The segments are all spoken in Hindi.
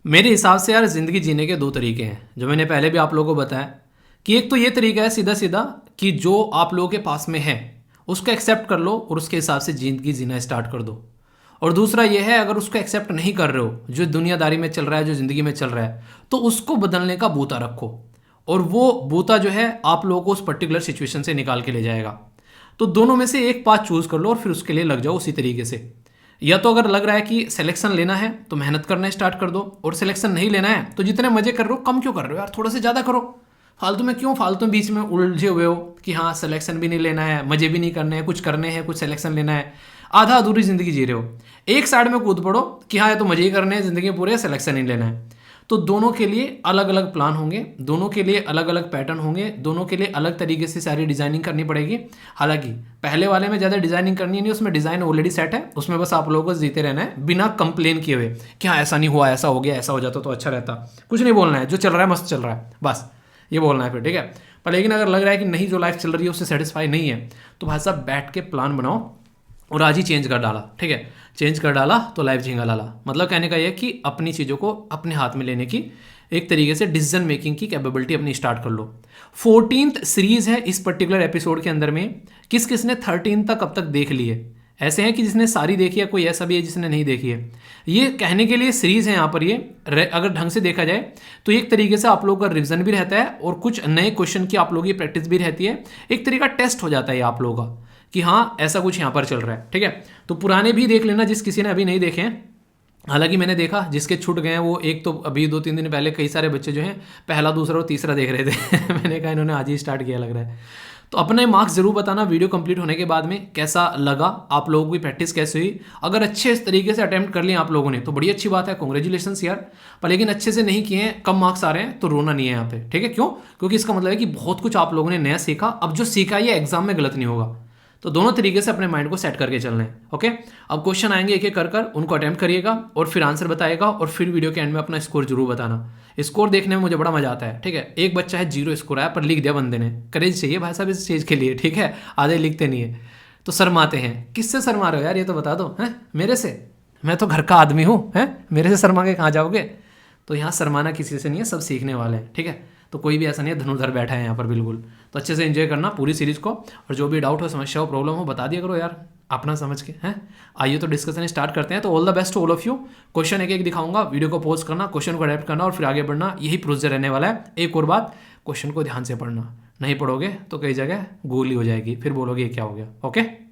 मेरे हिसाब से यार ज़िंदगी जीने के दो तरीके हैं, जो मैंने पहले भी आप लोगों को बताया कि एक तो ये तरीका है सीधा सीधा कि जो आप लोगों के पास में है उसको एक्सेप्ट कर लो और उसके हिसाब से ज़िंदगी जीना स्टार्ट कर दो। और दूसरा ये है, अगर उसको एक्सेप्ट नहीं कर रहे हो, जो दुनियादारी में चल रहा है, जो ज़िंदगी में चल रहा है, तो उसको बदलने का बूता रखो और वो बूता जो है आप लोगों को उस पर्टिकुलर सिचुएशन से निकाल के ले जाएगा। तो दोनों में से एक पाथ चूज़ कर लो और फिर उसके लिए लग जाओ उसी तरीके से। या तो अगर लग रहा है कि सिलेक्शन लेना है तो मेहनत करना स्टार्ट कर दो, और सिलेक्शन नहीं लेना है तो जितने मजे कर रहे हो कम क्यों कर रहे हो यार, थोड़ा से ज़्यादा करो। फालतू में क्यों, फालतू में बीच में उलझे हुए हो कि हाँ सिलेक्शन भी नहीं लेना है, मजे भी नहीं करने हैं, कुछ करने हैं, कुछ सिलेक्शन लेना है, आधा अधूरी ज़िंदगी जी रहे हो। एक साइड में कूद पड़ो कि हाँ ये तो मजे ही करने हैं ज़िंदगी में पूरे, सिलेक्शन नहीं लेना है। तो दोनों के लिए अलग अलग प्लान होंगे, दोनों के लिए अलग अलग पैटर्न होंगे, दोनों के लिए अलग तरीके से सारी डिज़ाइनिंग करनी पड़ेगी। हालांकि पहले वाले में ज़्यादा डिज़ाइनिंग करनी नहीं, उसमें डिज़ाइन ऑलरेडी सेट है, उसमें बस आप लोगों को जीते रहना है बिना कंप्लेन किए हुए कि हाँ ऐसा नहीं हुआ, ऐसा हो गया, ऐसा हो जाता तो अच्छा रहता। कुछ नहीं बोलना है, जो चल रहा है मस्त चल रहा है, बस ये बोलना है फिर, ठीक है। पर लेकिन अगर लग रहा है कि नहीं, जो लाइफ चल रही है उससे सेटिस्फाई नहीं है, तो भाई साहब बैठ के प्लान बनाओ और आज ही चेंज कर डाला, ठीक है। चेंज कर डाला तो लाइफ झींगा लाला। मतलब कहने का यह कि अपनी चीज़ों को अपने हाथ में लेने की एक तरीके से डिसीजन मेकिंग की कैपेबिलिटी अपनी स्टार्ट कर लो। 14th सीरीज है इस पर्टिकुलर एपिसोड के अंदर में। किस किस ने 13 तक अब तक देख ली है? ऐसे हैं कि जिसने सारी देखी है, कोई ऐसा भी है जिसने नहीं देखी है। ये कहने के लिए सीरीज है यहाँ पर, ये अगर ढंग से देखा जाए तो एक तरीके से आप लोगों का रिविजन भी रहता है और कुछ नए क्वेश्चन की आप लोगों की प्रैक्टिस भी रहती है। एक तरीका टेस्ट हो जाता है आप लोगों का कि हाँ ऐसा कुछ यहाँ पर चल रहा है, ठीक है। तो पुराने भी देख लेना जिस किसी ने अभी नहीं देखे हैं। हालांकि मैंने देखा जिसके छूट गए हैं वो एक तो अभी 2-3 दिन पहले कई सारे बच्चे जो हैं पहला, दूसरा और तीसरा देख रहे थे मैंने कहा इन्होंने आज ही स्टार्ट किया लग रहा है। तो अपने मार्क्स जरूर बताना वीडियो कंप्लीट होने के बाद में कैसा लगा, आप लोगों की प्रैक्टिस कैसे हुई। अगर अच्छे इस तरीके से अटेम्प्ट कर लिए आप लोगों ने तो बड़ी अच्छी बात है, कॉन्ग्रेचुलेशन यार। पर लेकिन अच्छे से नहीं किए हैं, कम मार्क्स आ रहे हैं, तो रोना नहीं है यहाँ पे, ठीक है। क्यों? क्योंकि इसका मतलब है कि बहुत कुछ आप लोगों ने नया सीखा। अब जो सीखा ये एग्जाम में गलत नहीं होगा। तो दोनों तरीके से अपने माइंड को सेट करके चलना है, ओके। अब क्वेश्चन आएंगे एक एक कर उनको अटेम्प्ट करिएगा और फिर आंसर बताएगा और फिर वीडियो के एंड में अपना स्कोर जरूर बताना। स्कोर देखने में मुझे बड़ा मजा आता है, ठीक है। एक बच्चा है 0 स्कोर आया पर लिख दिया बंदे ने। करेज चाहिए भाई साहब इस चीज़ के लिए, ठीक है। आधे लिखते नहीं है तो शर्माते हैं। किससे शर्मा रहे हो यार, ये तो बता दो, हैं? मेरे से? मैं तो घर का आदमी हूँ, हैं? मेरे से शर्मा के कहाँ जाओगे? तो यहाँ शर्माना किसी से नहीं है, सब सीखने वाले हैं, ठीक है। तो कोई भी ऐसा नहीं है धनुर्धर बैठा है यहाँ पर, बिल्कुल। तो अच्छे से एंजॉय करना पूरी सीरीज को, और जो भी डाउट हो, समस्या हो, प्रॉब्लम हो, बता दिया करो यार अपना समझ के, हैं। आइए तो डिस्कशन स्टार्ट करते हैं। तो all the best to all of you. Question एक एक दिखाऊंगा, वीडियो को पॉज करना, क्वेश्चन को अडेप्ट करना और फिर आगे बढ़ना, यही प्रोसीजर रहने वाला है। एक और बात, क्वेश्चन को ध्यान से पढ़ना, नहीं पढ़ोगे तो कई जगह गोली हो जाएगी, फिर बोलोगे ये क्या हो गया, ओके।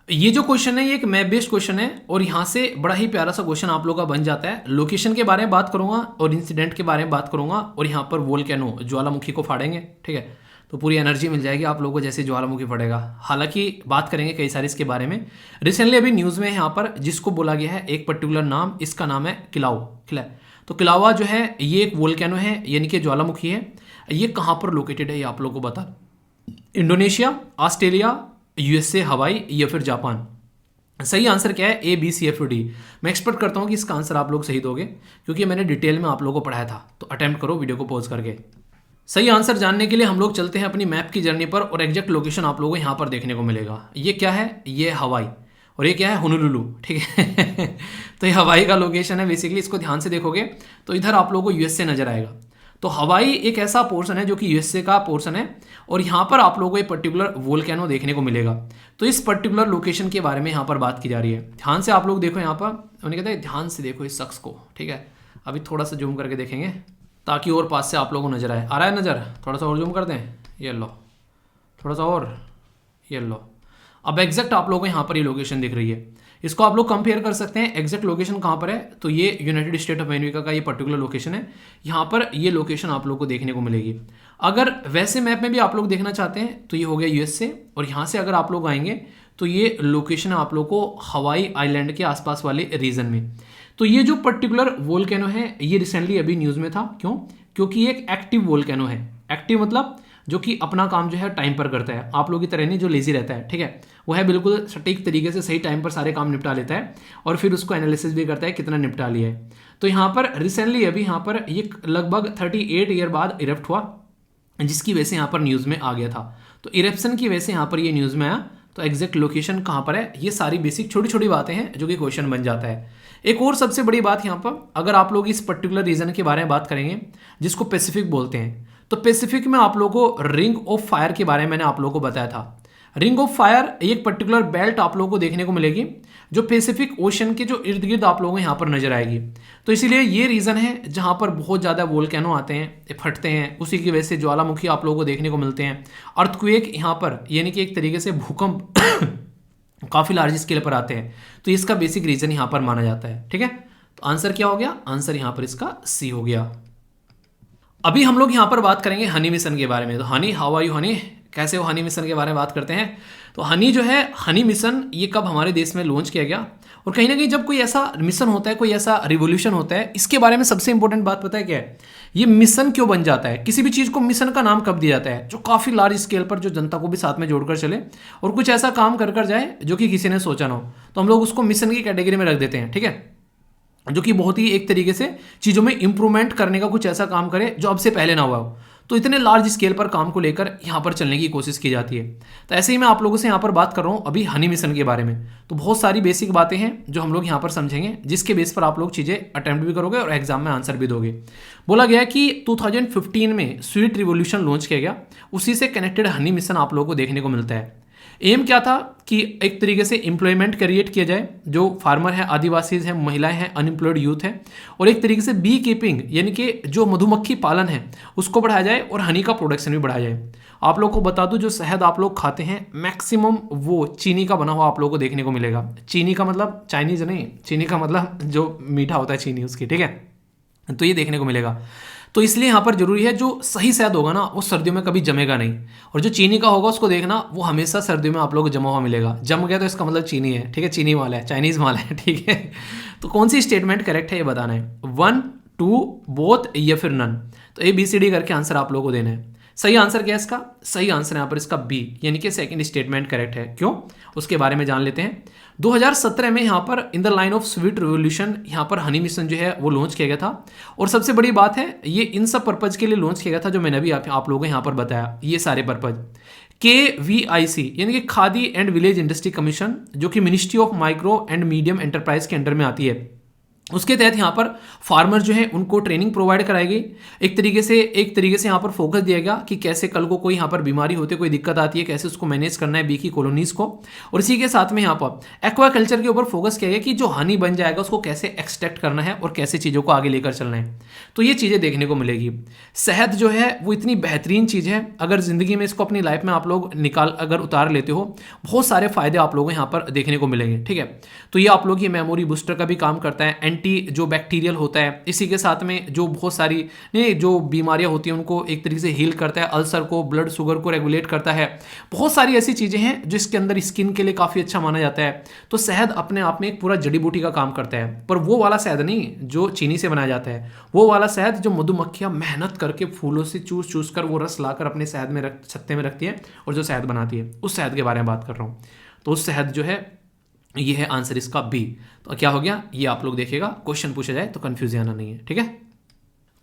ये जो क्वेश्चन है ये एक मैप बेस्ड क्वेश्चन है और यहाँ से बड़ा ही प्यारा सा क्वेश्चन आप लोगों का बन जाता है। लोकेशन के बारे में बात करूंगा और इंसिडेंट के बारे में बात करूंगा और यहाँ पर वोल्केनो ज्वालामुखी को फाड़ेंगे, ठीक है। तो पूरी एनर्जी मिल जाएगी आप लोगों को जैसे ज्वालामुखी फटेगा। हालांकि बात करेंगे कई सारे इसके बारे में। रिसेंटली अभी न्यूज़ में यहाँ पर जिसको बोला गया है एक पर्टिकुलर नाम, इसका नाम है किलाउ, ठीक है। तो किलावा जो है ये एक वोल्केनो है, यानी कि ज्वालामुखी है। ये कहाँ पर लोकेटेड है ये आप लोगों को बता। इंडोनेशिया, ऑस्ट्रेलिया, यूएसए, हवाई या फिर जापान। सही आंसर क्या है? A, B, C, F, D. मैं एक्सपेक्ट करता हूँ कि इसका आंसर आप लोग सही दोगे क्योंकि मैंने डिटेल में आप लोगों को पढ़ाया था। तो अटेम्प्ट करो वीडियो को पॉज करके। सही आंसर जानने के लिए हम लोग चलते हैं अपनी मैप की जर्नी पर और एग्जैक्ट लोकेशन आप लोगों को यहाँ पर देखने को मिलेगा। ये क्या है? ये हवाई और ये क्या है? होनोलुलु, ठीक है तो ये हवाई का लोकेशन है बेसिकली। इसको ध्यान से देखोगे तो इधर आप लोगों को यूएसए नजर आएगा। तो हवाई एक ऐसा पोर्शन है जो कि यूएसए का पोर्शन है और यहाँ पर आप लोगों को एक पर्टिकुलर वोल्केनो देखने को मिलेगा। तो इस पर्टिकुलर लोकेशन के बारे में यहाँ पर बात की जा रही है। ध्यान से आप लोग देखो यहाँ पर, उन्हें कहते हैं ध्यान से देखो इस शख्स को, ठीक है। अभी थोड़ा सा जूम करके देखेंगे ताकि और पास से आप लोगों को नजर आए। आ रहा है नज़र? थोड़ा सा और जूम कर दें, ये लो, थोड़ा सा और, ये लो। अब एग्जैक्ट आप लोगों को यहाँ पर ये लोकेशन दिख रही है। इसको आप लोग कंपेयर कर सकते हैं एग्जैक्ट लोकेशन कहाँ पर है। तो ये यूनाइटेड स्टेट ऑफ अमेरिका का ये पर्टिकुलर लोकेशन है। यहाँ पर ये लोकेशन आप लोग को देखने को मिलेगी। अगर वैसे मैप में भी आप लोग देखना चाहते हैं तो ये हो गया यूएसए, और यहाँ से अगर आप लोग आएंगे तो ये लोकेशन आप लोग को हवाई आइलैंड के आसपास वाले रीजन में। तो ये जो पर्टिकुलर वोल्केनो है ये रिसेंटली अभी न्यूज़ में था। क्यों? क्योंकि ये एक एक्टिव वोल्केनो है। एक्टिव मतलब जो कि अपना काम जो है टाइम पर करता है, आप लोगों की तरह नहीं जो लेजी रहता है, ठीक है। वो है बिल्कुल सटीक तरीके से सही टाइम पर सारे काम निपटा लेता है और फिर उसको एनालिसिस भी करता है कितना निपटा लिया है। तो यहाँ पर रिसेंटली अभी यहाँ पर ये लगभग 38 ईयर बाद इरप्ट हुआ, जिसकी वजह से यहाँ पर न्यूज़ में आ गया था। तो इरप्शन की वजह से यहाँ पर ये न्यूज़ में आया। तो एग्जैक्ट लोकेशन कहाँ पर है, ये सारी बेसिक छोटी छोटी बातें हैं जो कि क्वेश्चन बन जाता है। एक और सबसे बड़ी बात यहाँ पर, अगर आप लोग इस पर्टिकुलर रीजन के बारे में बात करेंगे जिसको पैसिफिक बोलते हैं, तो पैसिफिक में आप लोगों को रिंग ऑफ फायर के बारे में मैंने आप लोगों को बताया था। रिंग ऑफ फायर एक पर्टिकुलर बेल्ट आप लोगों को देखने को मिलेगी जो पैसिफिक ओशन के जो इर्द गिर्द आप लोगों को यहाँ पर नजर आएगी। तो इसीलिए ये रीजन है जहाँ पर बहुत ज़्यादा वोल्केनो आते हैं, फटते हैं, उसी की वजह से ज्वालामुखी आप लोगों को देखने को मिलते हैं। अर्थक्वेक यहाँ पर यानी कि एक तरीके से भूकंप काफ़ी लार्ज स्केल पर आते हैं। तो इसका बेसिक रीजन यहाँ पर माना जाता है। ठीक है, तो आंसर क्या हो गया, आंसर यहाँ पर इसका सी हो गया। अभी हम लोग यहाँ पर बात करेंगे हनी मिशन के बारे में। तो honey, how are you honey, कैसे हो, हनी मिशन के बारे में बात करते हैं। तो हनी जो है, हनी मिशन ये कब हमारे देश में लॉन्च किया गया, और कहीं ना कहीं जब कोई ऐसा मिशन होता है, कोई ऐसा रिवोल्यूशन होता है, इसके बारे में सबसे इंपॉर्टेंट बात पता है क्या है, ये मिशन क्यों बन जाता है, किसी भी चीज़ को मिशन का नाम कब दिया जाता है, जो काफ़ी लार्ज स्केल पर जो जनता को भी साथ में जोड़कर चले और कुछ ऐसा काम कर जाए जो कि किसी ने सोचा ना हो, तो हम लोग उसको मिशन की कैटेगरी में रख देते हैं। ठीक है, जो कि बहुत ही एक तरीके से चीज़ों में इंप्रूवमेंट करने का कुछ ऐसा काम करे जो अब से पहले ना हुआ हो। तो इतने लार्ज स्केल पर काम को लेकर यहाँ पर चलने की कोशिश की जाती है। तो ऐसे ही मैं आप लोगों से यहाँ पर बात कर रहा हूँ अभी हनी मिशन के बारे में। तो बहुत सारी बेसिक बातें हैं जो हम लोग यहाँ पर समझेंगे, जिसके बेस पर आप लोग चीज़ें अटेम्प्ट भी करोगे और एग्जाम में आंसर भी दोगे। बोला गया कि 2015 में स्वीट रिवोल्यूशन लॉन्च किया गया, उसी से कनेक्टेड हनी मिशन आप लोगों को देखने को मिलता है। एम क्या था कि एक तरीके से एम्प्लॉयमेंट क्रिएट किया जाए, जो फार्मर है, आदिवासी हैं, महिलाएं हैं, अनएम्प्लॉयड यूथ है, और एक तरीके से बी कीपिंग यानी कि जो मधुमक्खी पालन है उसको बढ़ाया जाए और हनी का प्रोडक्शन भी बढ़ाया जाए। आप लोग को बता दूं, जो शहद आप लोग खाते हैं मैक्सिमम वो चीनी का बना हुआ आप लोगों को देखने को मिलेगा। चीनी का मतलब चाइनीज नहीं, चीनी का मतलब जो मीठा होता है चीनी उसकी। ठीक है, तो ये देखने को मिलेगा। तो इसलिए यहाँ पर जरूरी है जो सही शहद होगा ना वो सर्दियों में कभी जमेगा नहीं, और जो चीनी का होगा उसको देखना वो हमेशा सर्दियों में आप लोगों को जमा हुआ मिलेगा। जम गया तो इसका मतलब चीनी है। ठीक है, चीनी माल है, चाइनीज माल है। ठीक है, तो कौन सी स्टेटमेंट करेक्ट है ये बताना है, 1, 2, बोथ या फिर नन। तो ABCD करके आंसर आप लोगों को देना है। सही आंसर क्या है इसका, सही आंसर यहाँ पर इसका बी यानी कि सेकंड स्टेटमेंट करेक्ट है। क्यों, उसके बारे में जान लेते हैं। 2017 में यहाँ पर in the line of sweet revolution यहाँ पर हनी मिशन जो है वो लॉन्च किया गया था, और सबसे बड़ी बात है ये इन सब पर्पज के लिए लॉन्च किया गया था जो मैंने अभी आप लोगों को यहाँ पर बताया। ये सारे पर्पज KVIC यानी कि khadi and village industry commission, जो कि ministry of micro and medium enterprise के अंडर में आती है, उसके तहत यहाँ पर फार्मर जो है उनको ट्रेनिंग प्रोवाइड कराई गई। एक तरीके से यहाँ पर फोकस दिया गया कि कैसे कल को कोई यहाँ पर बीमारी होती है, कोई दिक्कत आती है, कैसे उसको मैनेज करना है बी की कॉलोनीज को। और इसी के साथ में यहाँ पर एक्वाकल्चर के ऊपर फोकस किया गया कि जो हनी बन जाएगा उसको कैसे एक्सट्रैक्ट करना है और कैसे चीज़ों को आगे लेकर चलना है। तो ये चीज़ें देखने को मिलेगी। शहद जो है वो इतनी बेहतरीन चीज़ है, अगर ज़िंदगी में इसको अपनी लाइफ में आप लोग अगर उतार लेते हो, बहुत सारे फायदे आप लोगों को यहाँ पर देखने को मिलेंगे। ठीक है, तो ये आप लोग ये मेमोरी बूस्टर का भी काम करता है, एंटी जो बैक्टीरियल होता है, इसी के साथ में जो बहुत सारी जो बीमारियां होती हैं उनको एक तरीके से हील करता है, अल्सर को, ब्लड शुगर को रेगुलेट करता है। बहुत सारी ऐसी चीज़ें हैं जो इसके अंदर स्किन के लिए काफ़ी अच्छा माना जाता है। तो शहद अपने आप में एक पूरा जड़ी बूटी का काम करता है, पर वो वाला शहद नहीं जो चीनी से बनाया जाता है, वो वाला शहद जो मधुमक्खियाँ मेहनत करके फूलों से चूस कर वो रस लाकर अपने शहद में छत्ते में रखती है और जो शहद बनाती है, उस शहद के बारे में बात कर रहा हूँ। तो उस शहद जो है ये है आंसर इसका बी। तो क्या हो गया, ये आप लोग देखिएगा क्वेश्चन पूछा जाए तो कंफ्यूज आना नहीं है। ठीक है,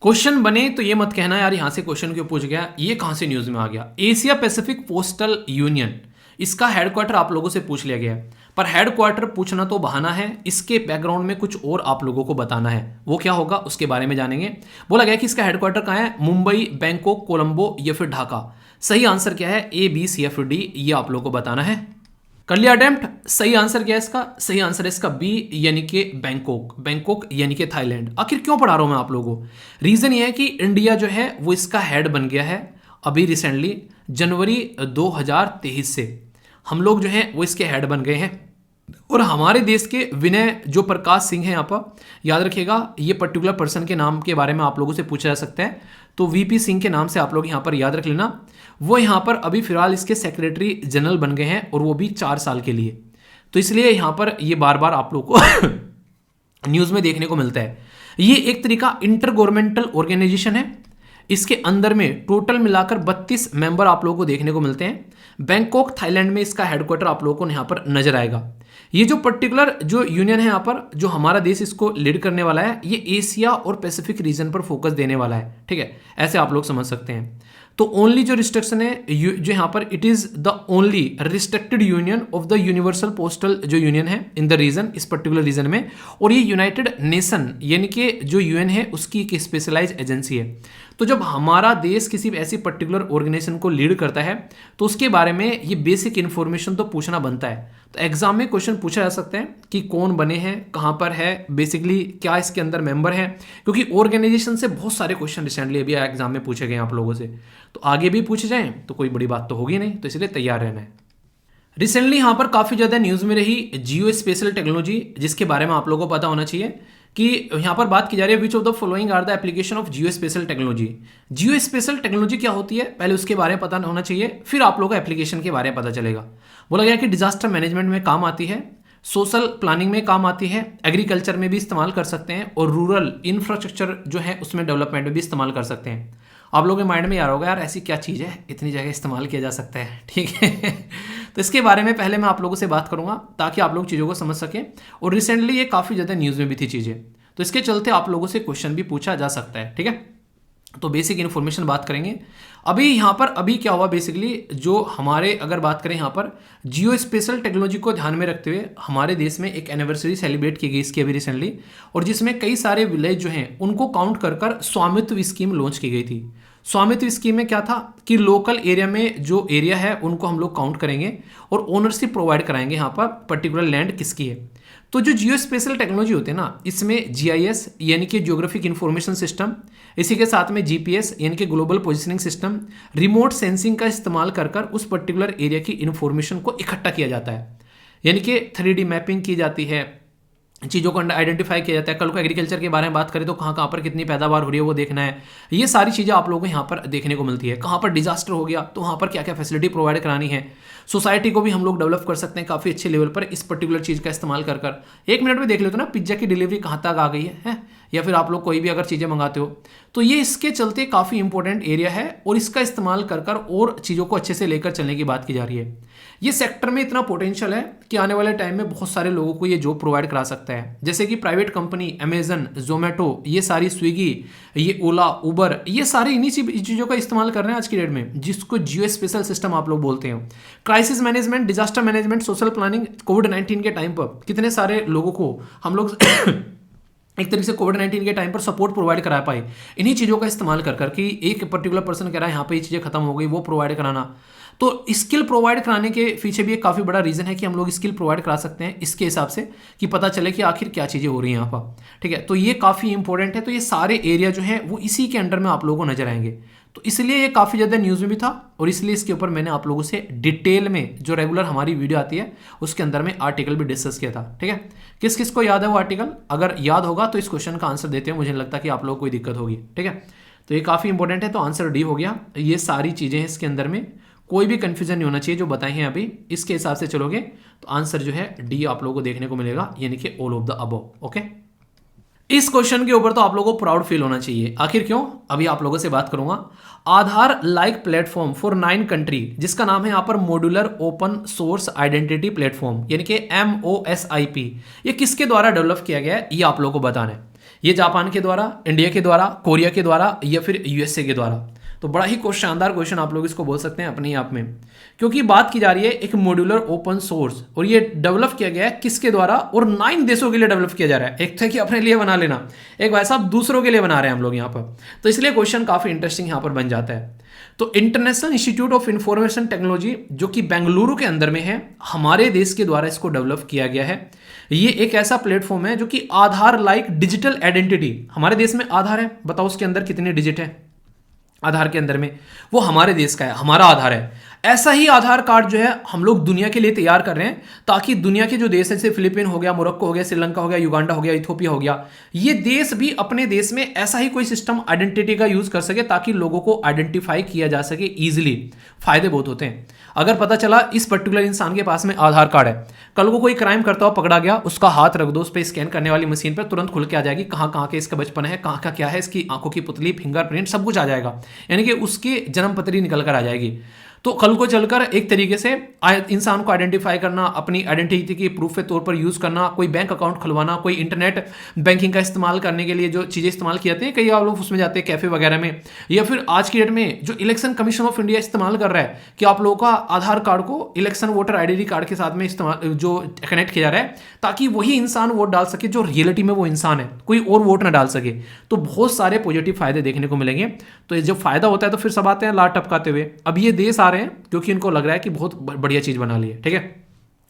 क्वेश्चन बने तो ये मत कहना यार यहाँ से क्वेश्चन क्यों पूछ गया, ये कहाँ से न्यूज में आ गया। एशिया पैसिफिक पोस्टल यूनियन, इसका हेडक्वार्टर आप लोगों से पूछ लिया गया, पर हेडक्वार्टर पूछना तो बहाना है, इसके बैकग्राउंड में कुछ और आप लोगों को बताना है। वो क्या होगा उसके बारे में जानेंगे। बोला गया कि इसका हेडक्वार्टर कहाँ है, मुंबई, बैंकॉक, कोलंबो या फिर ढाका। सही आंसर क्या है, ABC या फिर D, ये आप लोगों को बताना है। कर लिया अटेम्प्ट। सही आंसर क्या है इसका, सही आंसर है इसका बी यानी कि बैंकॉक। बैंकॉक यानी कि थाईलैंड। आखिर क्यों पढ़ा रहा हूं मैं आप लोगों को, रीजन ये है कि इंडिया जो है वो इसका हेड बन गया है अभी रिसेंटली, जनवरी 2023 से हम लोग जो है वो इसके हेड बन गए हैं। और हमारे देश के विनय जो प्रकाश सिंह है, यहाँ पर याद रखिएगा ये पर्टिकुलर पर्सन के नाम के बारे में आप लोगों से पूछा जा सकता है, तो VP सिंह के नाम से आप लोग यहाँ पर याद रख लेना। वो यहाँ पर अभी फिलहाल इसके सेक्रेटरी जनरल बन गए हैं और वो भी 4 साल के लिए। तो इसलिए यहाँ पर ये बार बार आप लोग को न्यूज़ में देखने को मिलता है। ये एक तरीका इंटर गवर्नमेंटल ऑर्गेनाइजेशन है, इसके अंदर में टोटल मिलाकर 32 मेंबर आप लोगों को देखने को मिलते हैं। बैंकॉक थाईलैंड में इसका हेडक्वार्टर आप लोगों को यहाँ पर नजर आएगा। ये जो पर्टिकुलर जो यूनियन है यहाँ पर, जो हमारा देश इसको लीड करने वाला है, ये एशिया और पैसिफिक रीजन पर फोकस देने वाला है। ठीक है, ऐसे आप लोग समझ सकते हैं। तो ओनली जो रिस्ट्रिक्शन है जो यहाँ पर it is the only restricted union of the universal postal जो यूनियन है इन द रीजन, इस पर्टिकुलर रीजन में, और ये यूनाइटेड नेशन यानी कि जो यूएन है उसकी एक स्पेशलाइज एजेंसी है। तो जब हमारा देश किसी ऐसी पर्टिकुलर ऑर्गेनाइजेशन को लीड करता है तो उसके बारे में ये बेसिक इन्फॉर्मेशन तो पूछना बनता है। तो एग्जाम में क्वेश्चन पूछा जा सकता है कि कौन बने हैं, कहाँ पर है, बेसिकली क्या इसके अंदर मेंबर हैं, क्योंकि ऑर्गेनाइजेशन से बहुत सारे क्वेश्चन रिसेंटली अभी एग्जाम में पूछे गए आप लोगों से। तो आगे भी पूछे जाएं तो कोई बड़ी बात तो होगी नहीं, तो इसलिए तैयार रहना है। रिसेंटली यहाँ पर काफ़ी ज़्यादा न्यूज़ में रही जियो स्पेशल टेक्नोलॉजी, जिसके बारे में आप लोगों को पता होना चाहिए कि यहाँ पर बात की जा रही है which of the following are the application of geospatial technology. Geospatial technology क्या होती है पहले उसके बारे में पता होना चाहिए, फिर आप लोगों को एप्लीकेशन के बारे में पता चलेगा। बोला गया कि डिजास्टर मैनेजमेंट में काम आती है, सोशल प्लानिंग में काम आती है, एग्रीकल्चर में भी इस्तेमाल कर सकते हैं, और रूरल इंफ्रास्ट्रक्चर जो है उसमें डेवलपमेंट में भी इस्तेमाल कर सकते हैं। आप लोगों के माइंड में यार होगा यार ऐसी क्या चीज़ है इतनी जगह इस्तेमाल किया जा सकता है, ठीक है। तो इसके बारे में पहले मैं आप लोगों से बात करूंगा ताकि आप लोग चीज़ों को समझ सकें, और रिसेंटली ये काफ़ी ज़्यादा न्यूज़ में भी थी चीज़ें, तो इसके चलते आप लोगों से क्वेश्चन भी पूछा जा सकता है, ठीक है। तो बेसिक इन्फॉर्मेशन बात करेंगे अभी यहाँ पर। अभी क्या हुआ बेसिकली, जो हमारे अगर बात करें यहाँ पर जियो स्पेशल टेक्नोलॉजी को ध्यान में रखते हुए हमारे देश में एक एनिवर्सरी सेलिब्रेट की गई इसकी अभी रिसेंटली, और जिसमें कई सारे विलेज जो हैं उनको काउंट कर कर स्वामित्व स्कीम लॉन्च की गई थी। स्वामित्व स्कीम में क्या था कि लोकल एरिया में जो एरिया है उनको हम लोग काउंट करेंगे और ओनरशिप प्रोवाइड कराएंगे यहाँ पर पर्टिकुलर लैंड किसकी है। तो जो जियो स्पेशल टेक्नोलॉजी होते हैं ना, इसमें जीआईएस यानी कि ज्योग्राफिक इंफॉर्मेशन सिस्टम, इसी के साथ में जीपीएस यानी कि global positioning system, remote sensing का इस्तेमाल कर कर उस पर्टिकुलर एरिया की इंफॉर्मेशन को इकट्ठा किया जाता है, यानी कि 3D मैपिंग की जाती है, चीज़ों को आइडेंटिफाई किया जाता है। कल को एग्रीकल्चर के बारे में बात करें तो कहाँ कहाँ पर कितनी पैदावार हो रही है वो देखना है। ये सारी चीज़ें आप लोगों को यहाँ पर देखने को मिलती है। कहाँ पर डिजास्टर हो गया तो वहाँ पर क्या क्या फैसिलिटी प्रोवाइड करानी है। सोसाइटी को भी हम लोग डेवलप कर सकते हैं काफ़ी अच्छे लेवल पर इस पर्टिकुलर चीज़ का इस्तेमाल कर कर। 1 मिनट में देख लेते हो ना पिज्जा की डिलीवरी कहाँ तक आ गई है, या फिर आप लोग कोई भी अगर चीज़ें मंगाते हो तो ये इसके चलते काफ़ी इंपॉर्टेंट एरिया है, और इसका इस्तेमाल कर कर और चीज़ों को अच्छे से लेकर चलने की बात की जा रही है। ये सेक्टर में इतना पोटेंशियल है कि आने वाले टाइम में बहुत सारे लोगों को ये जॉब प्रोवाइड करा सकता है, जैसे कि प्राइवेट कंपनी अमेजन, जोमेटो, ये सारी स्विगी, ये ओला, उबर, ये सारे इन्हीं चीज़ों का इस्तेमाल कर रहे हैं आज की डेट में, जिसको जियो स्पेशल सिस्टम आप लोग बोलते हैं। Crisis management, disaster management, social planning, कोविड-19 के टाइम पर कितने सारे लोगों को हम लोग एक तरीके से कोविड-19 के टाइम पर सपोर्ट प्रोवाइड करा पाए इन्हीं चीज़ों का इस्तेमाल कर कर कि एक पर्टिकुलर पर्सन कह रहा है यहाँ पे ये चीज़ें खत्म हो गई, वो प्रोवाइड कराना। तो स्किल प्रोवाइड कराने के पीछे भी एक काफ़ी बड़ा रीज़न है कि हम लोग स्किल प्रोवाइड करा सकते हैं इसके हिसाब से कि पता चले कि आखिर क्या चीज़ें हो रही हैं यहाँ पर, ठीक है। तो ये काफ़ी इंपॉर्टेंट है। तो ये सारे एरिया जो हैं वो इसी के अंडर में आप लोगों को नजर आएंगे, तो इसलिए ये काफ़ी ज़्यादा न्यूज़ में भी था, और इसलिए इसके ऊपर मैंने आप लोगों से डिटेल में जो रेगुलर हमारी वीडियो आती है उसके अंदर में आर्टिकल भी डिस्कस किया था, ठीक है। किस किस को याद है वो आर्टिकल? अगर याद होगा तो इस क्वेश्चन का आंसर देते हैं, मुझे नहीं लगता कि आप लोगों को कोई दिक्कत होगी, ठीक है। तो ये काफ़ी इंपॉर्टेंट है, तो आंसर डी हो गया। ये सारी चीज़ें हैं इसके अंदर में, कोई भी कंफ्यूजन नहीं होना चाहिए जो बताए हैं अभी, इसके हिसाब से चलोगे तो आंसर जो है डी आप लोगों को देखने को मिलेगा, यानी कि all of the above, okay. इस क्वेश्चन के ऊपर तो आप लोगों को प्राउड फील होना चाहिए। आखिर क्यों? अभी आप लोगों से बात करूंगा। आधार लाइक प्लेटफॉर्म फॉर 9 कंट्री, जिसका नाम है यहाँ पर modular open source identity platform, यानी कि MOSIP, ये किसके द्वारा डेवलप किया गया है ये आप लोगों को बताना है। ये जापान के द्वारा, इंडिया के द्वारा, कोरिया के द्वारा, या फिर USA के द्वारा। तो बड़ा ही शानदार क्वेश्चन आप लोग इसको बोल सकते हैं अपने आप में, क्योंकि बात की जा रही है एक मॉड्यूलर ओपन सोर्स, और ये डेवलप किया गया है किसके द्वारा, और 9 देशों के लिए डेवलप किया जा रहा है। एक था कि अपने लिए बना लेना, एक भाई साहब दूसरों के लिए बना रहे हैं हम लोग यहाँ पर, तो इसलिए क्वेश्चन काफ़ी इंटरेस्टिंग यहाँ पर बन जाता है। तो international institute of information technology जो कि बेंगलुरु के अंदर में है, हमारे देश के द्वारा इसको डेवलप किया गया है। ये एक ऐसा प्लेटफॉर्म है जो कि आधार लाइक डिजिटल आइडेंटिटी, हमारे देश में आधार है, बताओ उसके अंदर कितने डिजिट है आधार के अंदर में, वो हमारे देश का है, हमारा आधार है। ऐसा ही आधार कार्ड जो है हम लोग दुनिया के लिए तैयार कर रहे हैं, ताकि दुनिया के जो देश है जैसे फिलीपीन हो गया, मोरक्को हो गया, श्रीलंका हो गया, युगांडा हो गया, इथोपिया हो गया, ये देश भी अपने देश में ऐसा ही कोई सिस्टम आइडेंटिटी का यूज कर सके, ताकि लोगों को आइडेंटिफाई किया जा सके ईजिली। फायदे बहुत होते हैं। अगर पता चला इस पर्टिकुलर इंसान के पास में आधार कार्ड है, कल को कोई क्राइम करता हुआ पकड़ा गया, उसका हाथ रख दो उस पर, स्कैन करने वाली मशीन पर तुरंत खुल के आ जाएगी कहाँ कहाँ के इसका बचपन है, कहाँ का क्या है, इसकी आंखों की पुतली, फिंगरप्रिंट, सब कुछ आ जाएगा, यानी कि उसकी जन्म पत्री निकल कर आ जाएगी। तो कल को चलकर एक तरीके से इंसान को आइडेंटिफाई करना, अपनी आइडेंटिटी की प्रूफ के तौर पर यूज़ करना, कोई बैंक अकाउंट खुलवाना, कोई इंटरनेट बैंकिंग का इस्तेमाल करने के लिए जो चीज़ें इस्तेमाल की जाती हैं, कई आप लोग उसमें जाते हैं कैफ़े वगैरह में, या फिर आज की डेट में जो इलेक्शन कमीशन ऑफ इंडिया इस्तेमाल कर रहा है कि आप लोगों का आधार कार्ड को इलेक्शन वोटर आइडेंटिटी कार्ड के साथ में इस्तेमाल जो कनेक्ट किया जा रहा है, ताकि वही इंसान वोट डाल सके जो रियलिटी में वो इंसान है, कोई और वोट ना डाल सके। तो बहुत सारे पॉजिटिव फायदे देखने को मिलेंगे। तो जब फायदा होता है तो फिर सब आते हैं लाट टपकाते हुए। अब ये देश आ रहे हैं क्योंकि इनको लग रहा है कि बहुत बढ़िया चीज़ बना ली है, ठीक है।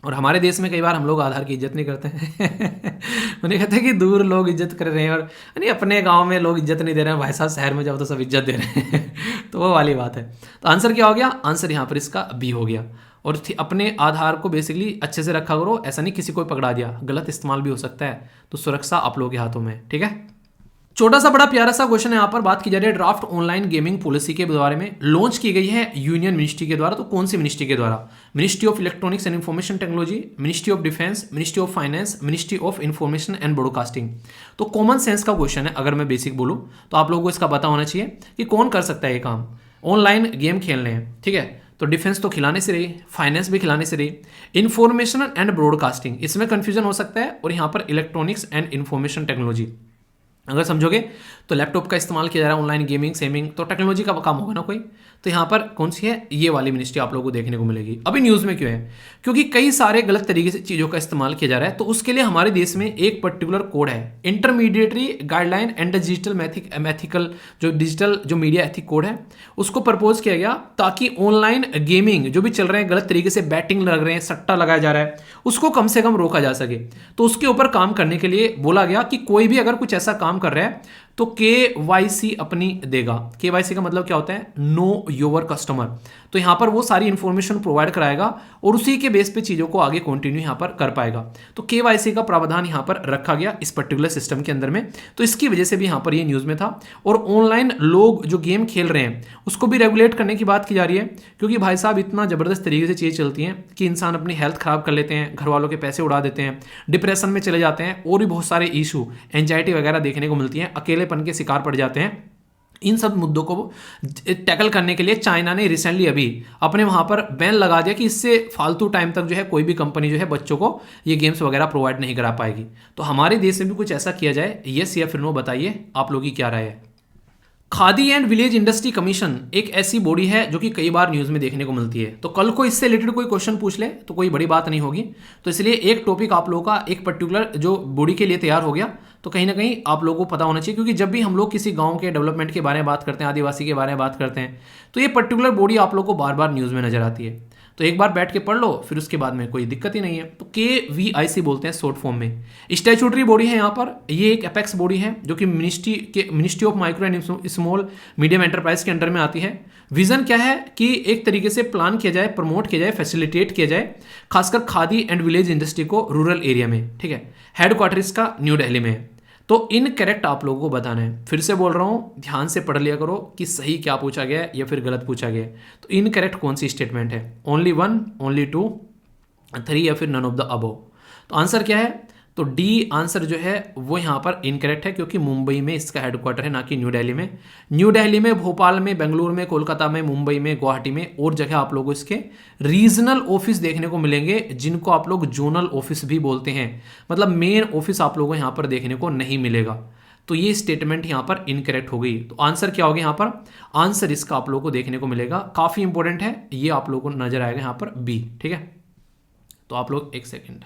और हमारे देश में कई बार हम लोग आधार की इज्जत नहीं करते हैं उन्हें कहते हैं कि दूर लोग इज्जत कर रहे हैं और नहीं, अपने गांव में लोग इज्जत नहीं दे रहे हैं, भाई साहब शहर में जाओ तो सब इज्जत दे रहे हैं तो वो वाली बात है। तो आंसर क्या हो गया? आंसर यहाँ पर इसका बी हो गया। और अपने आधार को बेसिकली अच्छे से रखा करो, ऐसा नहीं किसी को पकड़ा दिया, गलत इस्तेमाल भी हो सकता है, तो सुरक्षा आप लोगों के हाथों में, ठीक है। छोटा सा बड़ा प्यारा सा क्वेश्चन है, यहाँ पर बात की जा रही है ड्राफ्ट ऑनलाइन गेमिंग पॉलिसी के बारे में, लॉन्च की गई है यूनियन मिनिस्ट्री के द्वारा। तो कौन सी मिनिस्ट्री के द्वारा? Ministry of electronics and information technology, ministry of defence, ministry of finance, ministry of information and broadcasting. तो कॉमन सेंस का क्वेश्चन है, अगर मैं बेसिक बोलूँ तो आप लोगों को इसका पता होना चाहिए कि कौन कर सकता है ये काम। ऑनलाइन गेम खेलने हैं, ठीक है, तो डिफेंस तो खिलाने से रही, फाइनेंस भी खिलाने से रही, इंफॉर्मेशन एंड ब्रॉडकास्टिंग, इसमें कंफ्यूजन हो सकता है, और यहाँ पर इलेक्ट्रॉनिक्स एंड इंफॉर्मेशन टेक्नोलॉजी अगर समझोगे तो लैपटॉप का इस्तेमाल किया जा रहा है, ऑनलाइन गेमिंग सेमिंग, तो टेक्नोलॉजी का काम होगा ना कोई। तो यहाँ पर कौन सी है? ये वाली मिनिस्ट्री आप लोगों को देखने को मिलेगी। अभी न्यूज़ में क्यों है? क्योंकि कई सारे गलत तरीके से चीज़ों का इस्तेमाल किया जा रहा है, तो उसके लिए हमारे देश में एक पर्टिकुलर कोड है, intermediary guideline and digital mythical, जो डिजिटल जो मीडिया एथिक कोड है, उसको प्रपोज किया गया ताकि ऑनलाइन गेमिंग जो भी चल रहे हैं गलत तरीके से, बैटिंग लग रहे हैं, सट्टा लगाया जा रहा है, उसको कम से कम रोका जा सके। तो उसके ऊपर काम करने के लिए बोला गया कि कोई भी अगर कुछ ऐसा काम कर रहा है तो KYC अपनी देगा। KYC का मतलब क्या होता है? Know your customer. तो यहां पर वो सारी इंफॉर्मेशन प्रोवाइड कराएगा और उसी के बेस पे चीज़ों को आगे कंटिन्यू यहां पर कर पाएगा। तो KYC का प्रावधान यहां पर रखा गया इस पर्टिकुलर सिस्टम के अंदर में, तो इसकी वजह से भी यहां पर ये न्यूज़ में था। और ऑनलाइन लोग जो गेम खेल रहे हैं उसको भी रेगुलेट करने की बात की जा रही है, क्योंकि भाई साहब इतना ज़बरदस्त तरीके से चीज़ें चलती हैं कि इंसान अपनी हेल्थ ख़राब कर लेते हैं, घर वालों के पैसे उड़ा देते हैं, डिप्रेशन में चले जाते हैं, और भी बहुत सारे इशू, एंजाइटी वगैरह देखने को मिलती हैं, अकेलेपन के शिकार पड़ जाते हैं। इन सब मुद्दों को टैकल करने के लिए चाइना ने रिसेंटली अभी अपने वहां पर बैन लगा दिया कि इससे फालतू टाइम तक जो है कोई भी कंपनी जो है बच्चों को ये गेम्स वगैरह प्रोवाइड नहीं करा पाएगी। तो हमारे देश में भी कुछ ऐसा किया जाए, यस या फिर नो, बताइए आप लोगों की क्या राय है। Khadi and village industry commission एक ऐसी बॉडी है जो कि कई बार न्यूज़ में देखने को मिलती है, तो कल को इससे रिलेटेड कोई क्वेश्चन पूछ ले तो कोई बड़ी बात नहीं होगी। तो इसलिए एक टॉपिक आप लोगों का एक पर्टिकुलर जो बॉडी के लिए तैयार हो गया, तो कहीं ना कहीं आप लोगों को पता होना चाहिए, क्योंकि जब भी हम लोग किसी गांव के डेवलपमेंट के बारे में बात करते हैं, आदिवासी के बारे में बात करते हैं, तो ये पर्टिकुलर बॉडी आप लोग को बार बार न्यूज़ में नजर आती है। तो एक बार बैठ के पढ़ लो, फिर उसके बाद में कोई दिक्कत ही नहीं है। तो KVIC बोलते हैं शॉर्ट फॉर्म में। स्टैट्यूटरी बॉडी है यहाँ पर, ये एक एपेक्स बॉडी है जो कि ministry of micro and small medium enterprise के अंडर में आती है। विजन क्या है कि एक तरीके से प्लान किया जाए, प्रमोट किया जाए, फैसिलिटेट किया जाए, खासकर खादी एंड विलेज इंडस्ट्री को रूरल एरिया में, ठीक है। हेडक्वार्टर इसका न्यू दिल्ली में है। तो इनकरेक्ट आप लोगों को बताना है, फिर से बोल रहा हूँ, ध्यान से पढ़ लिया करो कि सही क्या पूछा गया है या फिर गलत पूछा गया है। तो इनकरेक्ट कौन सी स्टेटमेंट है? ओनली 1, ओनली 2, 3 या फिर नन ऑफ द अबव। तो आंसर क्या है? तो डी आंसर जो है वो यहाँ पर इनकरेक्ट है, क्योंकि मुंबई में इसका हेडक्वार्टर है, ना कि न्यू दिल्ली में। न्यू दिल्ली में, भोपाल में, बेंगलुरु में, कोलकाता में, मुंबई में, गुवाहाटी में और जगह आप लोगों को इसके रीजनल ऑफिस देखने को मिलेंगे, जिनको आप लोग जोनल ऑफिस भी बोलते हैं। मतलब मेन ऑफिस आप लोगों को यहाँ पर देखने को नहीं मिलेगा। तो ये स्टेटमेंट यहाँ पर इनकरेक्ट हो गई। तो आंसर क्या होगा यहाँ पर? आंसर इसका आप लोगों को देखने को मिलेगा, काफ़ी इंपॉर्टेंट है ये, आप लोगों को नजर आएगा यहाँ पर बी, ठीक है। तो आप लोग एक सेकेंड,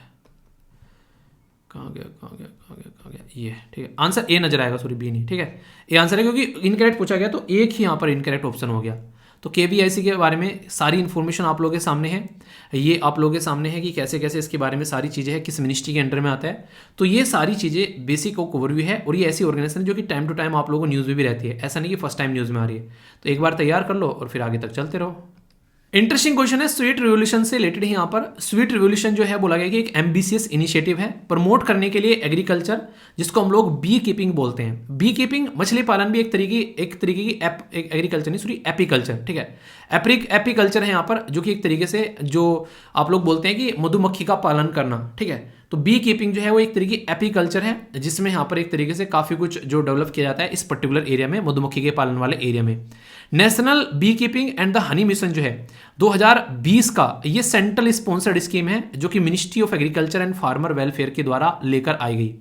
कहाँ गया ये, ठीक है। आंसर ए नजर आएगा, सॉरी बी नहीं, ठीक है। ए आंसर है, क्योंकि इनकरेक्ट पूछा गया तो एक ही यहाँ पर इनकरेक्ट ऑप्शन हो गया। तो KVIC के बारे में सारी इन्फॉर्मेशन आप लोगों के सामने है, ये आप लोगों के सामने है कि कैसे कैसे इसके बारे में सारी चीज़ें हैं, किस मिनिस्ट्री के अंडर में आता है। तो ये सारी चीज़ें बेसिक ओवरव्यू है, और ये ऐसी ऑर्गेनाइजेशन है जो कि टाइम टू टाइम आप लोगों को न्यूज़ में भी रहती है, ऐसा नहीं कि फर्स्ट टाइम न्यूज़ में आ रही है। तो एक बार तैयार कर लो और फिर आगे तक चलते रहो। इंटरेस्टिंग क्वेश्चन है, स्वीट रिवोल्यूशन से रिलेटेड है। यहाँ पर स्वीट रिवोल्यूशन जो है बोला गया कि एक एम्बिशियस इनिशिएटिव है प्रमोट करने के लिए एग्रीकल्चर, जिसको हम लोग बी कीपिंग बोलते हैं। बी कीपिंग, मछली पालन भी एक तरीके की एग्रीकल्चर नहीं, सॉरी एपीकल्चर, ठीक है। एपीकल्चर है यहाँ पर, जो कि एक तरीके से जो आप लोग बोलते हैं कि मधुमक्खी का पालन करना, ठीक है। तो बी कीपिंग जो है वो एक तरीके की एपीकल्चर है, जिसमें यहाँ पर एक तरीके से काफ़ी कुछ जो डेवलप किया जाता है इस पर्टिकुलर एरिया में, मधुमक्खी के पालन वाले एरिया में। National beekeeping and the honey mission जो है 2020 का ये सेंट्रल स्पॉन्सर्ड स्कीम है, जो कि ministry of agriculture and farmer welfare के द्वारा लेकर आई गई।